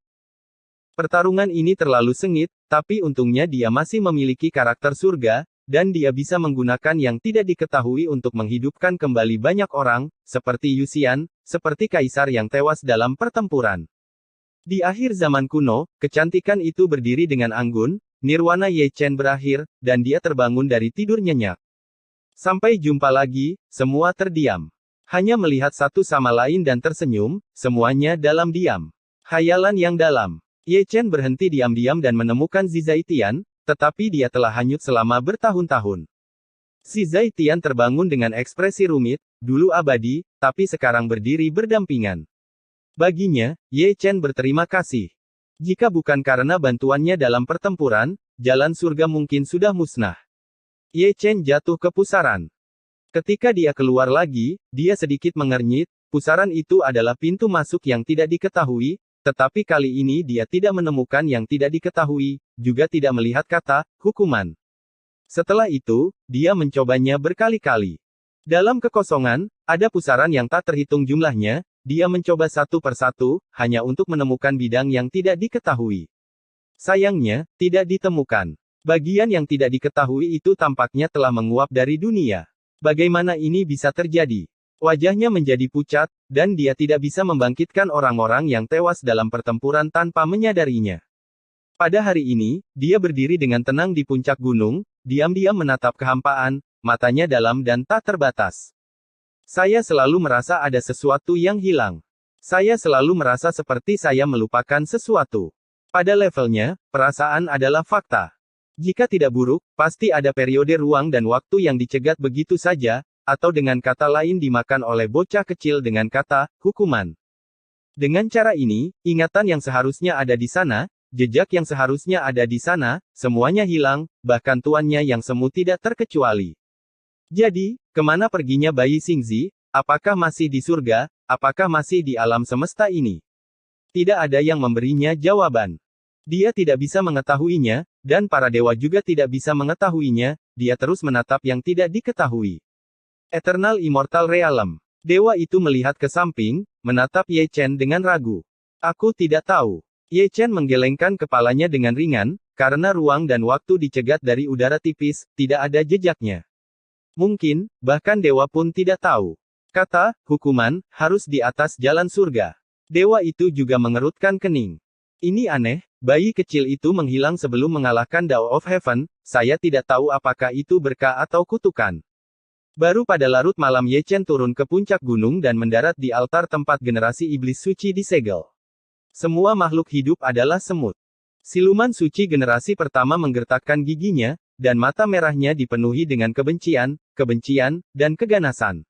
Pertarungan ini terlalu sengit, tapi untungnya dia masih memiliki karakter surga, dan dia bisa menggunakan yang tidak diketahui untuk menghidupkan kembali banyak orang, seperti Yuxian, seperti kaisar yang tewas dalam pertempuran. Di akhir zaman kuno, kecantikan itu berdiri dengan anggun, nirwana Ye Chen berakhir, dan dia terbangun dari tidur nyenyak. Sampai jumpa lagi, semua terdiam. Hanya melihat satu sama lain dan tersenyum, semuanya dalam diam. Khayalan yang dalam. Ye Chen berhenti diam-diam dan menemukan Zizaitian, tetapi dia telah hanyut selama bertahun-tahun. Zizaitian terbangun dengan ekspresi rumit, dulu abadi, tapi sekarang berdiri berdampingan. Baginya, Ye Chen berterima kasih. Jika bukan karena bantuannya dalam pertempuran, jalan surga mungkin sudah musnah. Ye Chen jatuh ke pusaran. Ketika dia keluar lagi, dia sedikit mengernyit, pusaran itu adalah pintu masuk yang tidak diketahui, tetapi kali ini dia tidak menemukan yang tidak diketahui, juga tidak melihat kata, hukuman. Setelah itu, dia mencobanya berkali-kali. Dalam kekosongan, ada pusaran yang tak terhitung jumlahnya, dia mencoba satu persatu, hanya untuk menemukan bidang yang tidak diketahui. Sayangnya, tidak ditemukan. Bagian yang tidak diketahui itu tampaknya telah menguap dari dunia. Bagaimana ini bisa terjadi? Wajahnya menjadi pucat, dan dia tidak bisa membangkitkan orang-orang yang tewas dalam pertempuran tanpa menyadarinya. Pada hari ini, dia berdiri dengan tenang di puncak gunung, diam-diam menatap kehampaan, matanya dalam dan tak terbatas. Saya selalu merasa ada sesuatu yang hilang. Saya selalu merasa seperti saya melupakan sesuatu. Pada levelnya, perasaan adalah fakta. Jika tidak buruk, pasti ada periode ruang dan waktu yang dicegat begitu saja, atau dengan kata lain dimakan oleh bocah kecil dengan kata, hukuman. Dengan cara ini, ingatan yang seharusnya ada di sana, jejak yang seharusnya ada di sana, semuanya hilang, bahkan tuannya yang semu tidak terkecuali. Jadi, kemana perginya bayi Xingzi? Apakah masih di surga? Apakah masih di alam semesta ini? Tidak ada yang memberinya jawaban. Dia tidak bisa mengetahuinya, dan para dewa juga tidak bisa mengetahuinya, dia terus menatap yang tidak diketahui. Eternal Immortal Realm. Dewa itu melihat ke samping, menatap Ye Chen dengan ragu. Aku tidak tahu. Ye Chen menggelengkan kepalanya dengan ringan, karena ruang dan waktu dicegat dari udara tipis, tidak ada jejaknya. Mungkin, bahkan dewa pun tidak tahu. Kata, hukuman, harus di atas jalan surga. Dewa itu juga mengerutkan kening. Ini aneh, bayi kecil itu menghilang sebelum mengalahkan Dao of Heaven, saya tidak tahu apakah itu berkah atau kutukan. Baru pada larut malam Ye Chen turun ke puncak gunung dan mendarat di altar tempat generasi iblis suci disegel. Semua makhluk hidup adalah semut. Siluman suci generasi pertama menggertakkan giginya, dan mata merahnya dipenuhi dengan kebencian, dan keganasan.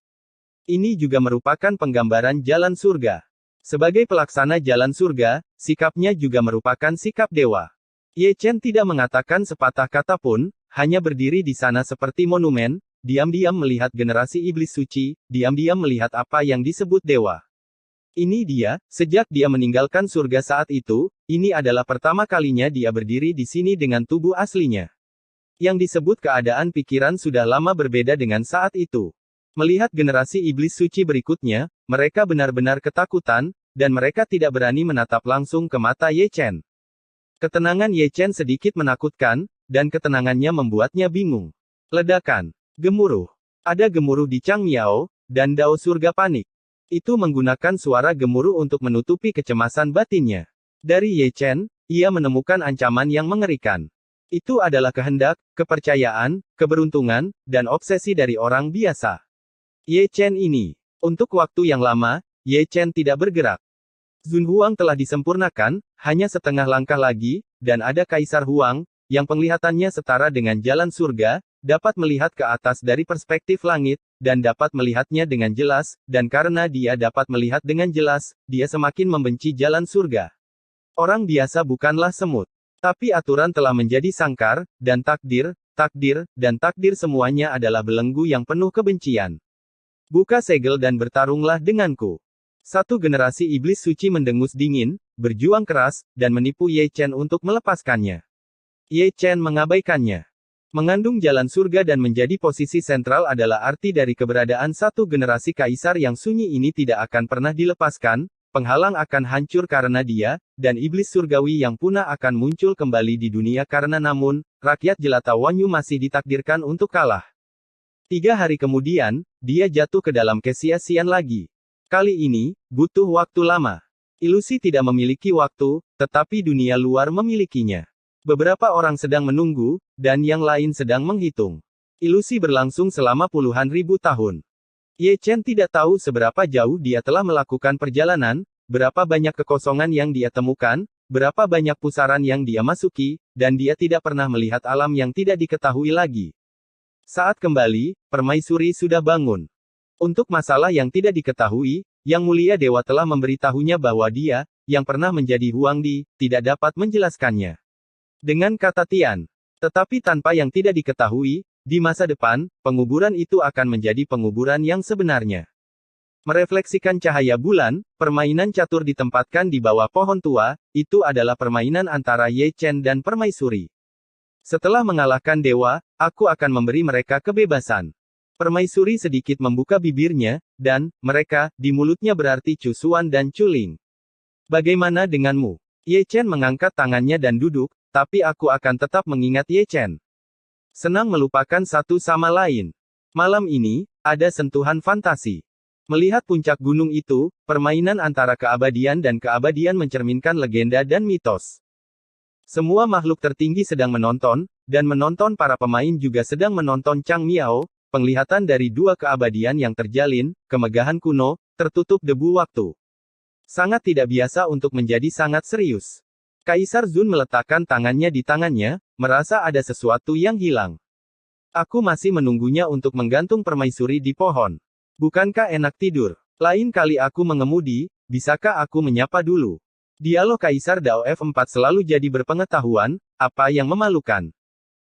Ini juga merupakan penggambaran jalan surga. Sebagai pelaksana jalan surga, sikapnya juga merupakan sikap dewa. Ye Chen tidak mengatakan sepatah kata pun, hanya berdiri di sana seperti monumen, diam-diam melihat generasi iblis suci, diam-diam melihat apa yang disebut dewa. Ini dia, sejak dia meninggalkan surga saat itu, ini adalah pertama kalinya dia berdiri di sini dengan tubuh aslinya. Yang disebut keadaan pikiran sudah lama berbeda dengan saat itu. Melihat generasi iblis suci berikutnya, mereka benar-benar ketakutan, dan mereka tidak berani menatap langsung ke mata Ye Chen. Ketenangan Ye Chen sedikit menakutkan, dan ketenangannya membuatnya bingung. Ledakan. Gemuruh. Ada gemuruh di Chang Miao, dan Dao Surga panik. Itu menggunakan suara gemuruh untuk menutupi kecemasan batinnya. Dari Ye Chen, ia menemukan ancaman yang mengerikan. Itu adalah kehendak, kepercayaan, keberuntungan, dan obsesi dari orang biasa. Ye Chen ini. Untuk waktu yang lama, Ye Chen tidak bergerak. Zun Huang telah disempurnakan, hanya setengah langkah lagi, dan ada Kaisar Huang, yang penglihatannya setara dengan jalan surga, dapat melihat ke atas dari perspektif langit, dan dapat melihatnya dengan jelas, dan karena dia dapat melihat dengan jelas, dia semakin membenci jalan surga. Orang biasa bukanlah semut. Tapi aturan telah menjadi sangkar, dan takdir, dan takdir semuanya adalah belenggu yang penuh kebencian. Buka segel dan bertarunglah denganku. Satu generasi iblis suci mendengus dingin, berjuang keras, dan menipu Ye Chen untuk melepaskannya. Ye Chen mengabaikannya. Mengandung jalan surga dan menjadi posisi sentral adalah arti dari keberadaan satu generasi kaisar yang sunyi ini tidak akan pernah dilepaskan, penghalang akan hancur karena dia, dan iblis surgawi yang punah akan muncul kembali di dunia karena namun, rakyat jelata Wanyu masih ditakdirkan untuk kalah. 3 hari kemudian, dia jatuh ke dalam kesia-sian lagi. Kali ini, butuh waktu lama. Ilusi tidak memiliki waktu, tetapi dunia luar memilikinya. Beberapa orang sedang menunggu, dan yang lain sedang menghitung. Ilusi berlangsung selama puluhan ribu tahun. Ye Chen tidak tahu seberapa jauh dia telah melakukan perjalanan, berapa banyak kekosongan yang dia temukan, berapa banyak pusaran yang dia masuki, dan dia tidak pernah melihat alam yang tidak diketahui lagi. Saat kembali, Permaisuri sudah bangun. Untuk masalah yang tidak diketahui, Yang Mulia Dewa telah memberitahunya bahwa dia, yang pernah menjadi Huangdi, tidak dapat menjelaskannya. Dengan kata Tian. Tetapi tanpa yang tidak diketahui, di masa depan, penguburan itu akan menjadi penguburan yang sebenarnya. Merefleksikan cahaya bulan, permainan catur ditempatkan di bawah pohon tua, itu adalah permainan antara Ye Chen dan Permaisuri. Setelah mengalahkan dewa, aku akan memberi mereka kebebasan. Permaisuri sedikit membuka bibirnya, dan, mereka, di mulutnya berarti Chu Xuan dan Chu Ling. Bagaimana denganmu? Ye Chen mengangkat tangannya dan duduk, tapi aku akan tetap mengingat Ye Chen. Senang melupakan satu sama lain. Malam ini, ada sentuhan fantasi. Melihat puncak gunung itu, permainan antara keabadian dan keabadian mencerminkan legenda dan mitos. Semua makhluk tertinggi sedang menonton, dan menonton para pemain juga sedang menonton Chang Miao, penglihatan dari dua keabadian yang terjalin, kemegahan kuno, tertutup debu waktu. Sangat tidak biasa untuk menjadi sangat serius. Kaisar Zun meletakkan tangannya di tangannya, merasa ada sesuatu yang hilang. Aku masih menunggunya untuk menggantung permaisuri di pohon. Bukankah enak tidur? Lain kali aku mengemudi, bisakah aku menyapa dulu? Dialog Kaisar Dao F4 selalu jadi berpengetahuan, apa yang memalukan.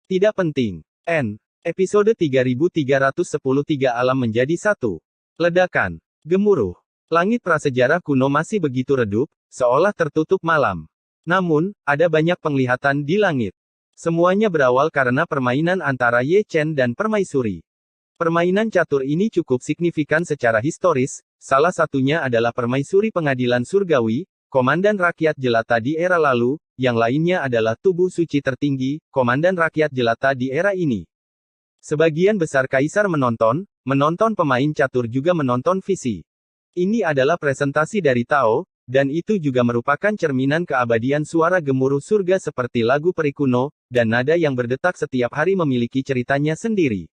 Tidak penting. Episode 3313 Alam menjadi satu. Ledakan. Gemuruh. Langit prasejarah kuno masih begitu redup, seolah tertutup malam. Namun, ada banyak penglihatan di langit. Semuanya berawal karena permainan antara Ye Chen dan Permaisuri. Permainan catur ini cukup signifikan secara historis, salah satunya adalah Permaisuri Pengadilan Surgawi, Komandan Rakyat Jelata di era lalu, yang lainnya adalah Tubuh Suci Tertinggi, Komandan Rakyat Jelata di era ini. Sebagian besar kaisar menonton pemain catur juga menonton visi. Ini adalah presentasi dari Tao, dan itu juga merupakan cerminan keabadian suara gemuruh surga seperti lagu peri kuno, dan nada yang berdetak setiap hari memiliki ceritanya sendiri.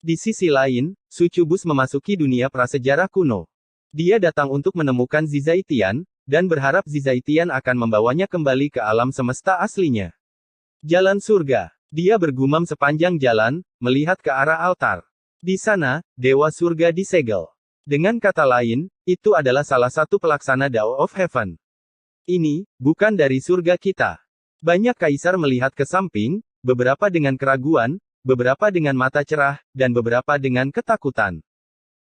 Di sisi lain, Sucubus memasuki dunia prasejarah kuno. Dia datang untuk menemukan Zizaitian, dan berharap Zizaitian akan membawanya kembali ke alam semesta aslinya. Jalan surga. Dia bergumam sepanjang jalan, melihat ke arah altar. Di sana, Dewa Surga disegel. Dengan kata lain, itu adalah salah satu pelaksana Dao of Heaven. Ini, bukan dari surga kita. Banyak kaisar melihat ke samping, beberapa dengan keraguan, beberapa dengan mata cerah, dan beberapa dengan ketakutan.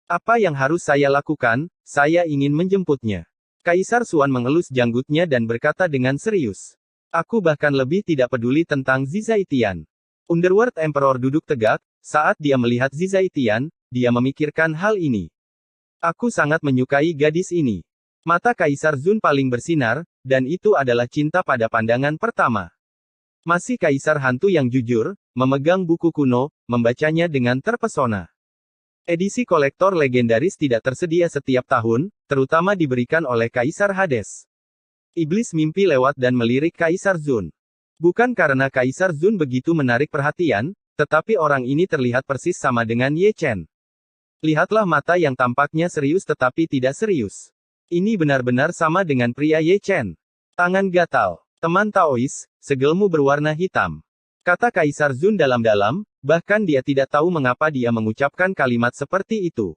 Apa yang harus saya lakukan? Saya ingin menjemputnya. Kaisar Xuan mengelus janggutnya dan berkata dengan serius. Aku bahkan lebih tidak peduli tentang Zizaitian. Underworld Emperor duduk tegak, saat dia melihat Zizaitian, dia memikirkan hal ini. Aku sangat menyukai gadis ini. Mata Kaisar Zun paling bersinar, dan itu adalah cinta pada pandangan pertama. Masih Kaisar Hantu yang jujur, memegang buku kuno, membacanya dengan terpesona. Edisi kolektor legendaris tidak tersedia setiap tahun, terutama diberikan oleh Kaisar Hades. Iblis mimpi lewat dan melirik Kaisar Zun. Bukan karena Kaisar Zun begitu menarik perhatian, tetapi orang ini terlihat persis sama dengan Ye Chen. Lihatlah mata yang tampaknya serius tetapi tidak serius. Ini benar-benar sama dengan pria Ye Chen. Tangan gatal. Teman Taois, segelmu berwarna hitam. Kata Kaisar Zun dalam-dalam, bahkan dia tidak tahu mengapa dia mengucapkan kalimat seperti itu.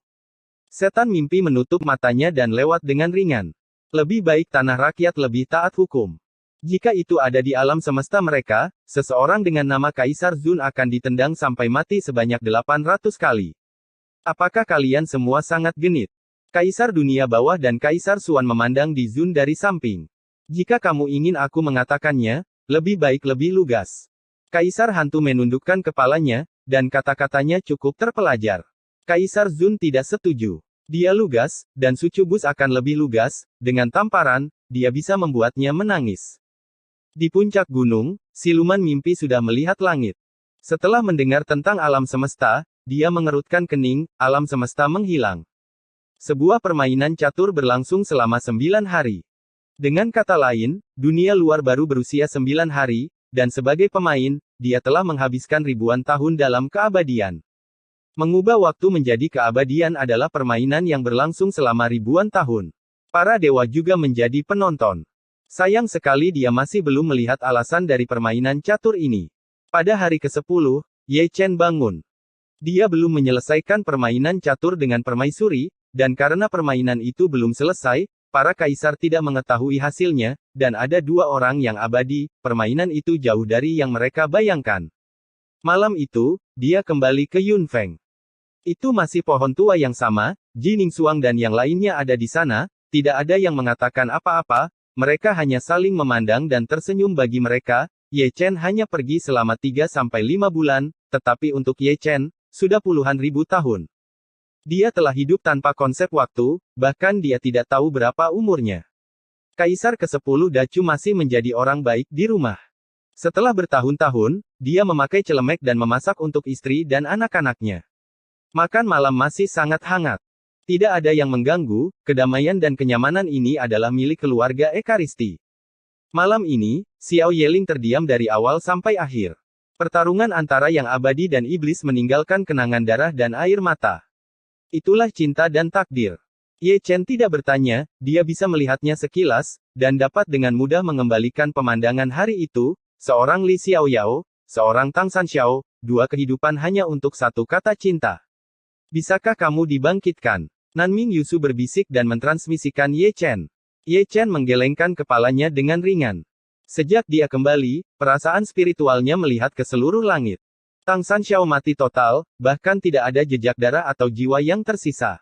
Setan mimpi menutup matanya dan lewat dengan ringan. Lebih baik tanah rakyat lebih taat hukum. Jika itu ada di alam semesta mereka, seseorang dengan nama Kaisar Zun akan ditendang sampai mati sebanyak 800 kali. Apakah kalian semua sangat genit? Kaisar dunia bawah dan Kaisar Xuan memandang di Zun dari samping. Jika kamu ingin aku mengatakannya, lebih baik lebih lugas. Kaisar Hantu menundukkan kepalanya, dan kata-katanya cukup terpelajar. Kaisar Zun tidak setuju. Dia lugas, dan Sucubus akan lebih lugas, dengan tamparan, dia bisa membuatnya menangis. Di puncak gunung, siluman mimpi sudah melihat langit. Setelah mendengar tentang alam semesta, dia mengerutkan kening, alam semesta menghilang. Sebuah permainan catur berlangsung selama 9 hari. Dengan kata lain, dunia luar baru berusia 9 hari, dan sebagai pemain, dia telah menghabiskan ribuan tahun dalam keabadian. Mengubah waktu menjadi keabadian adalah permainan yang berlangsung selama ribuan tahun. Para dewa juga menjadi penonton. Sayang sekali dia masih belum melihat alasan dari permainan catur ini. Pada hari ke-10, Ye Chen bangun. Dia belum menyelesaikan permainan catur dengan permaisuri, dan karena permainan itu belum selesai, para kaisar tidak mengetahui hasilnya, dan ada 2 orang yang abadi, permainan itu jauh dari yang mereka bayangkan. Malam itu, dia kembali ke Yunfeng. Itu masih pohon tua yang sama, Ji Ningsuang dan yang lainnya ada di sana, tidak ada yang mengatakan apa-apa, mereka hanya saling memandang dan tersenyum bagi mereka. Ye Chen hanya pergi selama 3-5 bulan, tetapi untuk Ye Chen, sudah puluhan ribu tahun. Dia telah hidup tanpa konsep waktu, bahkan dia tidak tahu berapa umurnya. Kaisar ke-10 Dacu masih menjadi orang baik di rumah. Setelah bertahun-tahun, dia memakai celemek dan memasak untuk istri dan anak-anaknya. Makan malam masih sangat hangat. Tidak ada yang mengganggu, kedamaian dan kenyamanan ini adalah milik keluarga Ekaristi. Malam ini, Xiao Yeling terdiam dari awal sampai akhir. Pertarungan antara yang abadi dan iblis meninggalkan kenangan darah dan air mata. Itulah cinta dan takdir. Ye Chen tidak bertanya, dia bisa melihatnya sekilas, dan dapat dengan mudah mengembalikan pemandangan hari itu, seorang Li Xiaoyao, seorang Tang Sanxiao, 2 kehidupan hanya untuk 1 kata cinta. Bisakah kamu dibangkitkan? Nanming Yusu berbisik dan mentransmisikan Ye Chen. Ye Chen menggelengkan kepalanya dengan ringan. Sejak dia kembali, perasaan spiritualnya melihat ke seluruh langit. Tang Sanxiao mati total, bahkan tidak ada jejak darah atau jiwa yang tersisa.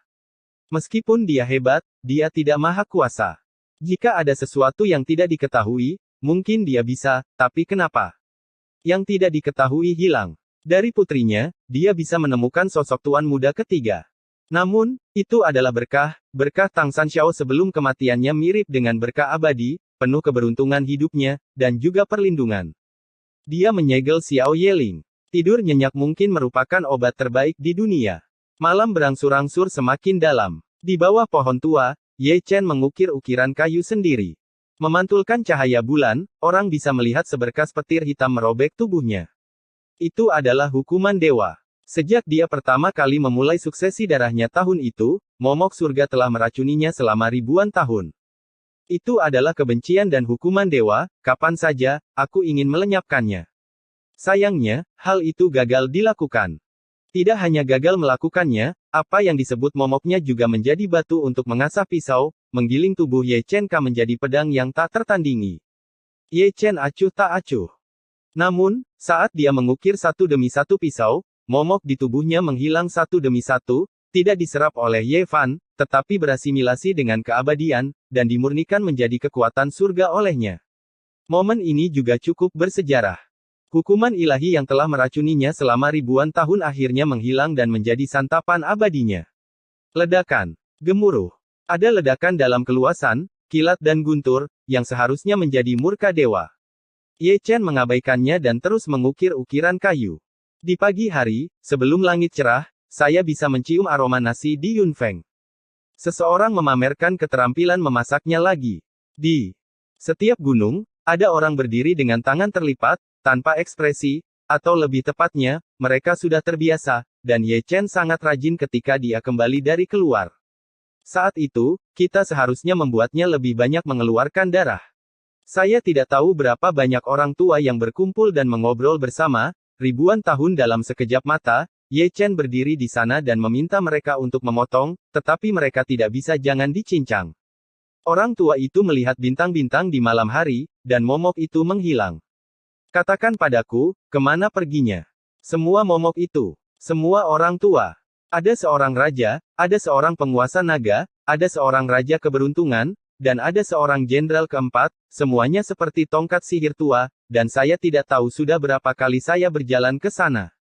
Meskipun dia hebat, dia tidak maha kuasa. Jika ada sesuatu yang tidak diketahui, mungkin dia bisa, tapi kenapa? Yang tidak diketahui hilang. Dari putrinya, dia bisa menemukan sosok tuan muda ketiga. Namun, itu adalah berkah Tang Sanxiao sebelum kematiannya mirip dengan berkah abadi, penuh keberuntungan hidupnya, dan juga perlindungan. Dia menyegel Xiao Yeling. Tidur nyenyak mungkin merupakan obat terbaik di dunia. Malam berangsur-angsur semakin dalam. Di bawah pohon tua, Ye Chen mengukir ukiran kayu sendiri. Memantulkan cahaya bulan, orang bisa melihat seberkas petir hitam merobek tubuhnya. Itu adalah hukuman dewa. Sejak dia pertama kali memulai suksesi darahnya tahun itu, momok surga telah meracuninya selama ribuan tahun. Itu adalah kebencian dan hukuman dewa, kapan saja, aku ingin melenyapkannya. Sayangnya, hal itu gagal dilakukan. Tidak hanya gagal melakukannya, apa yang disebut momoknya juga menjadi batu untuk mengasah pisau, menggiling tubuh Ye Chen menjadi pedang yang tak tertandingi. Ye Chen acuh tak acuh. Namun, saat dia mengukir satu demi satu pisau, momok di tubuhnya menghilang satu demi satu, tidak diserap oleh Ye Fan, tetapi berasimilasi dengan keabadian, dan dimurnikan menjadi kekuatan surga olehnya. Momen ini juga cukup bersejarah. Hukuman ilahi yang telah meracuninya selama ribuan tahun akhirnya menghilang dan menjadi santapan abadinya. Ledakan. Gemuruh. Ada ledakan dalam keluasan, kilat dan guntur, yang seharusnya menjadi murka dewa. Ye Chen mengabaikannya dan terus mengukir ukiran kayu. Di pagi hari, sebelum langit cerah, saya bisa mencium aroma nasi di Yunfeng. Seseorang memamerkan keterampilan memasaknya lagi. Di setiap gunung, ada orang berdiri dengan tangan terlipat, tanpa ekspresi, atau lebih tepatnya, mereka sudah terbiasa, dan Ye Chen sangat rajin ketika dia kembali dari keluar. Saat itu, kita seharusnya membuatnya lebih banyak mengeluarkan darah. Saya tidak tahu berapa banyak orang tua yang berkumpul dan mengobrol bersama, ribuan tahun dalam sekejap mata, Ye Chen berdiri di sana dan meminta mereka untuk memotong, tetapi mereka tidak bisa jangan dicincang. Orang tua itu melihat bintang-bintang di malam hari, dan momok itu menghilang. Katakan padaku, kemana perginya? Semua momok itu. Semua orang tua. Ada seorang raja, ada seorang penguasa naga, ada seorang raja keberuntungan, dan ada seorang jenderal keempat, semuanya seperti tongkat sihir tua, dan saya tidak tahu sudah berapa kali saya berjalan ke sana.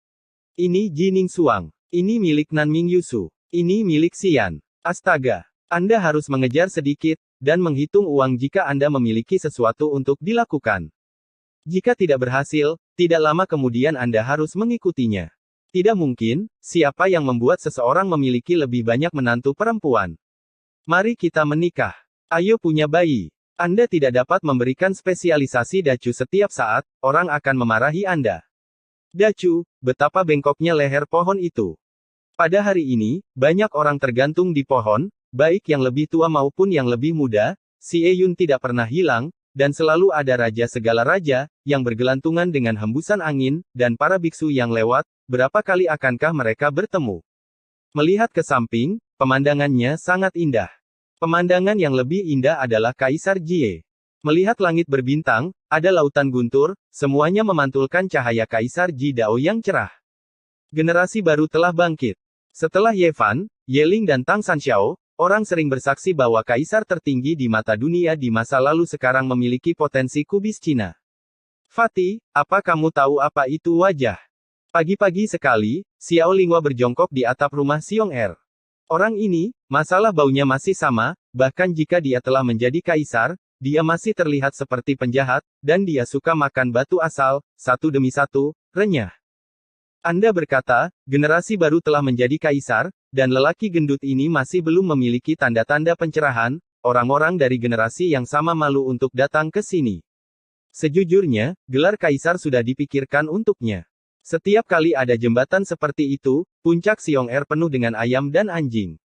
Ini Jining Suang. Ini milik Nanming Yusu. Ini milik Xian. Astaga. Anda harus mengejar sedikit, dan menghitung uang jika Anda memiliki sesuatu untuk dilakukan. Jika tidak berhasil, tidak lama kemudian Anda harus mengikutinya. Tidak mungkin, siapa yang membuat seseorang memiliki lebih banyak menantu perempuan? Mari kita menikah. Ayo punya bayi. Anda tidak dapat memberikan spesialisasi dacu setiap saat, orang akan memarahi Anda. Dacu, betapa bengkoknya leher pohon itu. Pada hari ini, banyak orang tergantung di pohon, baik yang lebih tua maupun yang lebih muda, Si Eyun tidak pernah hilang, dan selalu ada raja segala raja, yang bergelantungan dengan hembusan angin, dan para biksu yang lewat, berapa kali akankah mereka bertemu? Melihat ke samping, pemandangannya sangat indah. Pemandangan yang lebih indah adalah Kaisar Jie. Melihat langit berbintang, ada lautan guntur, semuanya memantulkan cahaya Kaisar Ji Dao yang cerah. Generasi baru telah bangkit. Setelah Ye Fan, Ye Ling dan Tang Sanxiao, orang sering bersaksi bahwa kaisar tertinggi di mata dunia di masa lalu sekarang memiliki potensi kubis Cina. Fatih, apa kamu tahu apa itu wajah? Pagi-pagi sekali, Xiao Linghua berjongkok di atap rumah Xiong Er. Orang ini, masalah baunya masih sama, bahkan jika dia telah menjadi kaisar, dia masih terlihat seperti penjahat, dan dia suka makan batu asal, satu demi satu, renyah. Anda berkata, generasi baru telah menjadi kaisar, dan lelaki gendut ini masih belum memiliki tanda-tanda pencerahan, orang-orang dari generasi yang sama malu untuk datang ke sini. Sejujurnya, gelar kaisar sudah dipikirkan untuknya. Setiap kali ada jembatan seperti itu, puncak Xiong Er penuh dengan ayam dan anjing.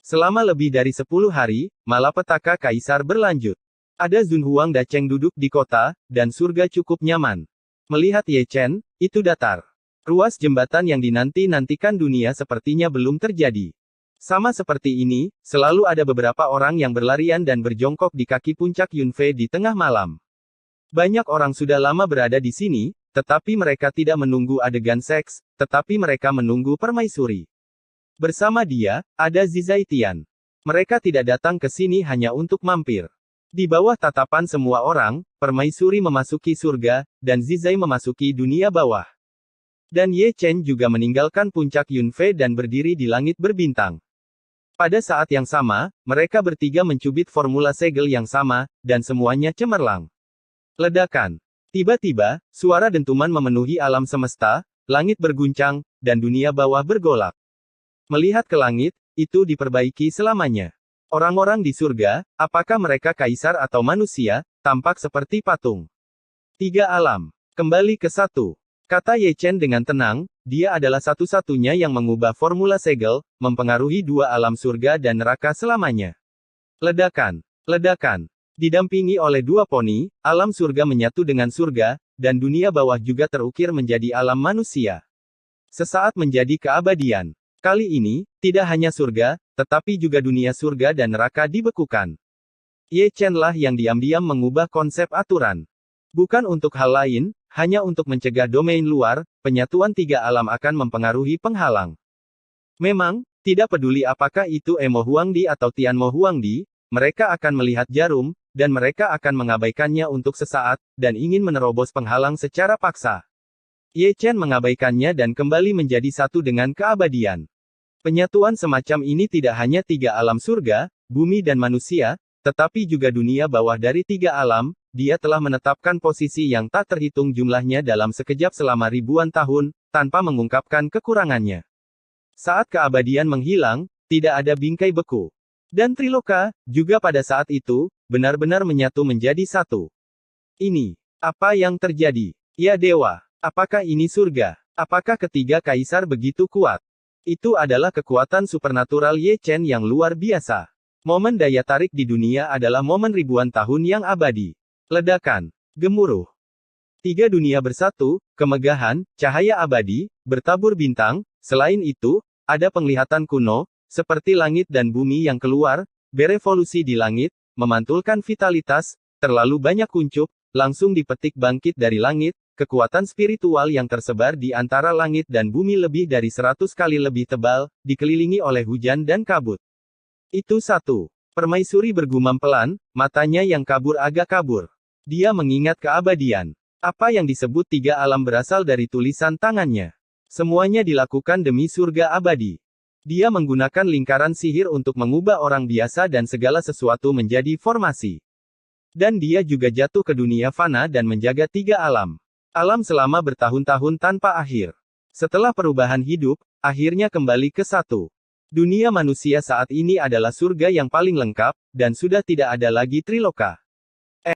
Selama lebih dari 10 hari, malapetaka kaisar berlanjut. Ada Zun Huang Dacheng duduk di kota, dan surga cukup nyaman. Melihat Ye Chen, itu datar. Ruas jembatan yang dinanti-nantikan dunia sepertinya belum terjadi. Sama seperti ini, selalu ada beberapa orang yang berlarian dan berjongkok di kaki puncak Yunfei di tengah malam. Banyak orang sudah lama berada di sini, tetapi mereka tidak menunggu adegan seks, tetapi mereka menunggu permaisuri. Bersama dia, ada Zizaitian. Mereka tidak datang ke sini hanya untuk mampir. Di bawah tatapan semua orang, permaisuri memasuki surga, dan Zizai memasuki dunia bawah. Dan Ye Chen juga meninggalkan puncak Yunfei dan berdiri di langit berbintang. Pada saat yang sama, mereka bertiga mencubit formula segel yang sama, dan semuanya cemerlang. Ledakan. Tiba-tiba, suara dentuman memenuhi alam semesta, langit berguncang, dan dunia bawah bergolak. Melihat ke langit, itu diperbaiki selamanya. Orang-orang di surga, apakah mereka kaisar atau manusia, tampak seperti patung. Tiga alam. Kembali ke satu. Kata Ye Chen dengan tenang, dia adalah satu-satunya yang mengubah formula segel, mempengaruhi dua alam surga dan neraka selamanya. Ledakan. Ledakan. Didampingi oleh dua poni, alam surga menyatu dengan surga, dan dunia bawah juga terukir menjadi alam manusia. Sesaat menjadi keabadian. Kali ini, tidak hanya surga, tetapi juga dunia surga dan neraka dibekukan. Ye Chen lah yang diam-diam mengubah konsep aturan. Bukan untuk hal lain, Hanya untuk mencegah domain luar, penyatuan tiga alam akan mempengaruhi penghalang. Memang, tidak peduli apakah itu Emo Huangdi atau Tianmo Huangdi, mereka akan melihat jarum, dan mereka akan mengabaikannya untuk sesaat, dan ingin menerobos penghalang secara paksa. Ye Chen mengabaikannya dan kembali menjadi satu dengan keabadian. Penyatuan semacam ini tidak hanya tiga alam surga, bumi dan manusia, tetapi juga dunia bawah dari tiga alam. Dia telah menetapkan posisi yang tak terhitung jumlahnya dalam sekejap selama ribuan tahun, tanpa mengungkapkan kekurangannya. Saat keabadian menghilang, tidak ada bingkai beku. Dan Triloka, juga pada saat itu, benar-benar menyatu menjadi satu. Ini, apa yang terjadi? Ya dewa, apakah ini surga? Apakah ketiga kaisar begitu kuat? Itu adalah kekuatan supernatural Ye Chen yang luar biasa. Momen daya tarik di dunia adalah momen ribuan tahun yang abadi. Ledakan, gemuruh. Tiga dunia bersatu, kemegahan, cahaya abadi, bertabur bintang. Selain itu, ada penglihatan kuno, seperti langit dan bumi yang keluar, berevolusi di langit, memantulkan vitalitas, terlalu banyak kuncup, langsung dipetik bangkit dari langit. Kekuatan spiritual yang tersebar di antara langit dan bumi lebih dari 100 kali lebih tebal, dikelilingi oleh hujan dan kabut. Itu satu. Permaisuri bergumam pelan, matanya yang kabur agak kabur. Dia mengingat keabadian. Apa yang disebut tiga alam berasal dari tulisan tangannya. Semuanya dilakukan demi surga abadi. Dia menggunakan lingkaran sihir untuk mengubah orang biasa dan segala sesuatu menjadi formasi. Dan dia juga jatuh ke dunia fana dan menjaga tiga alam. Alam selama bertahun-tahun tanpa akhir. Setelah perubahan hidup, akhirnya kembali ke satu. Dunia manusia saat ini adalah surga yang paling lengkap, dan sudah tidak ada lagi Triloka.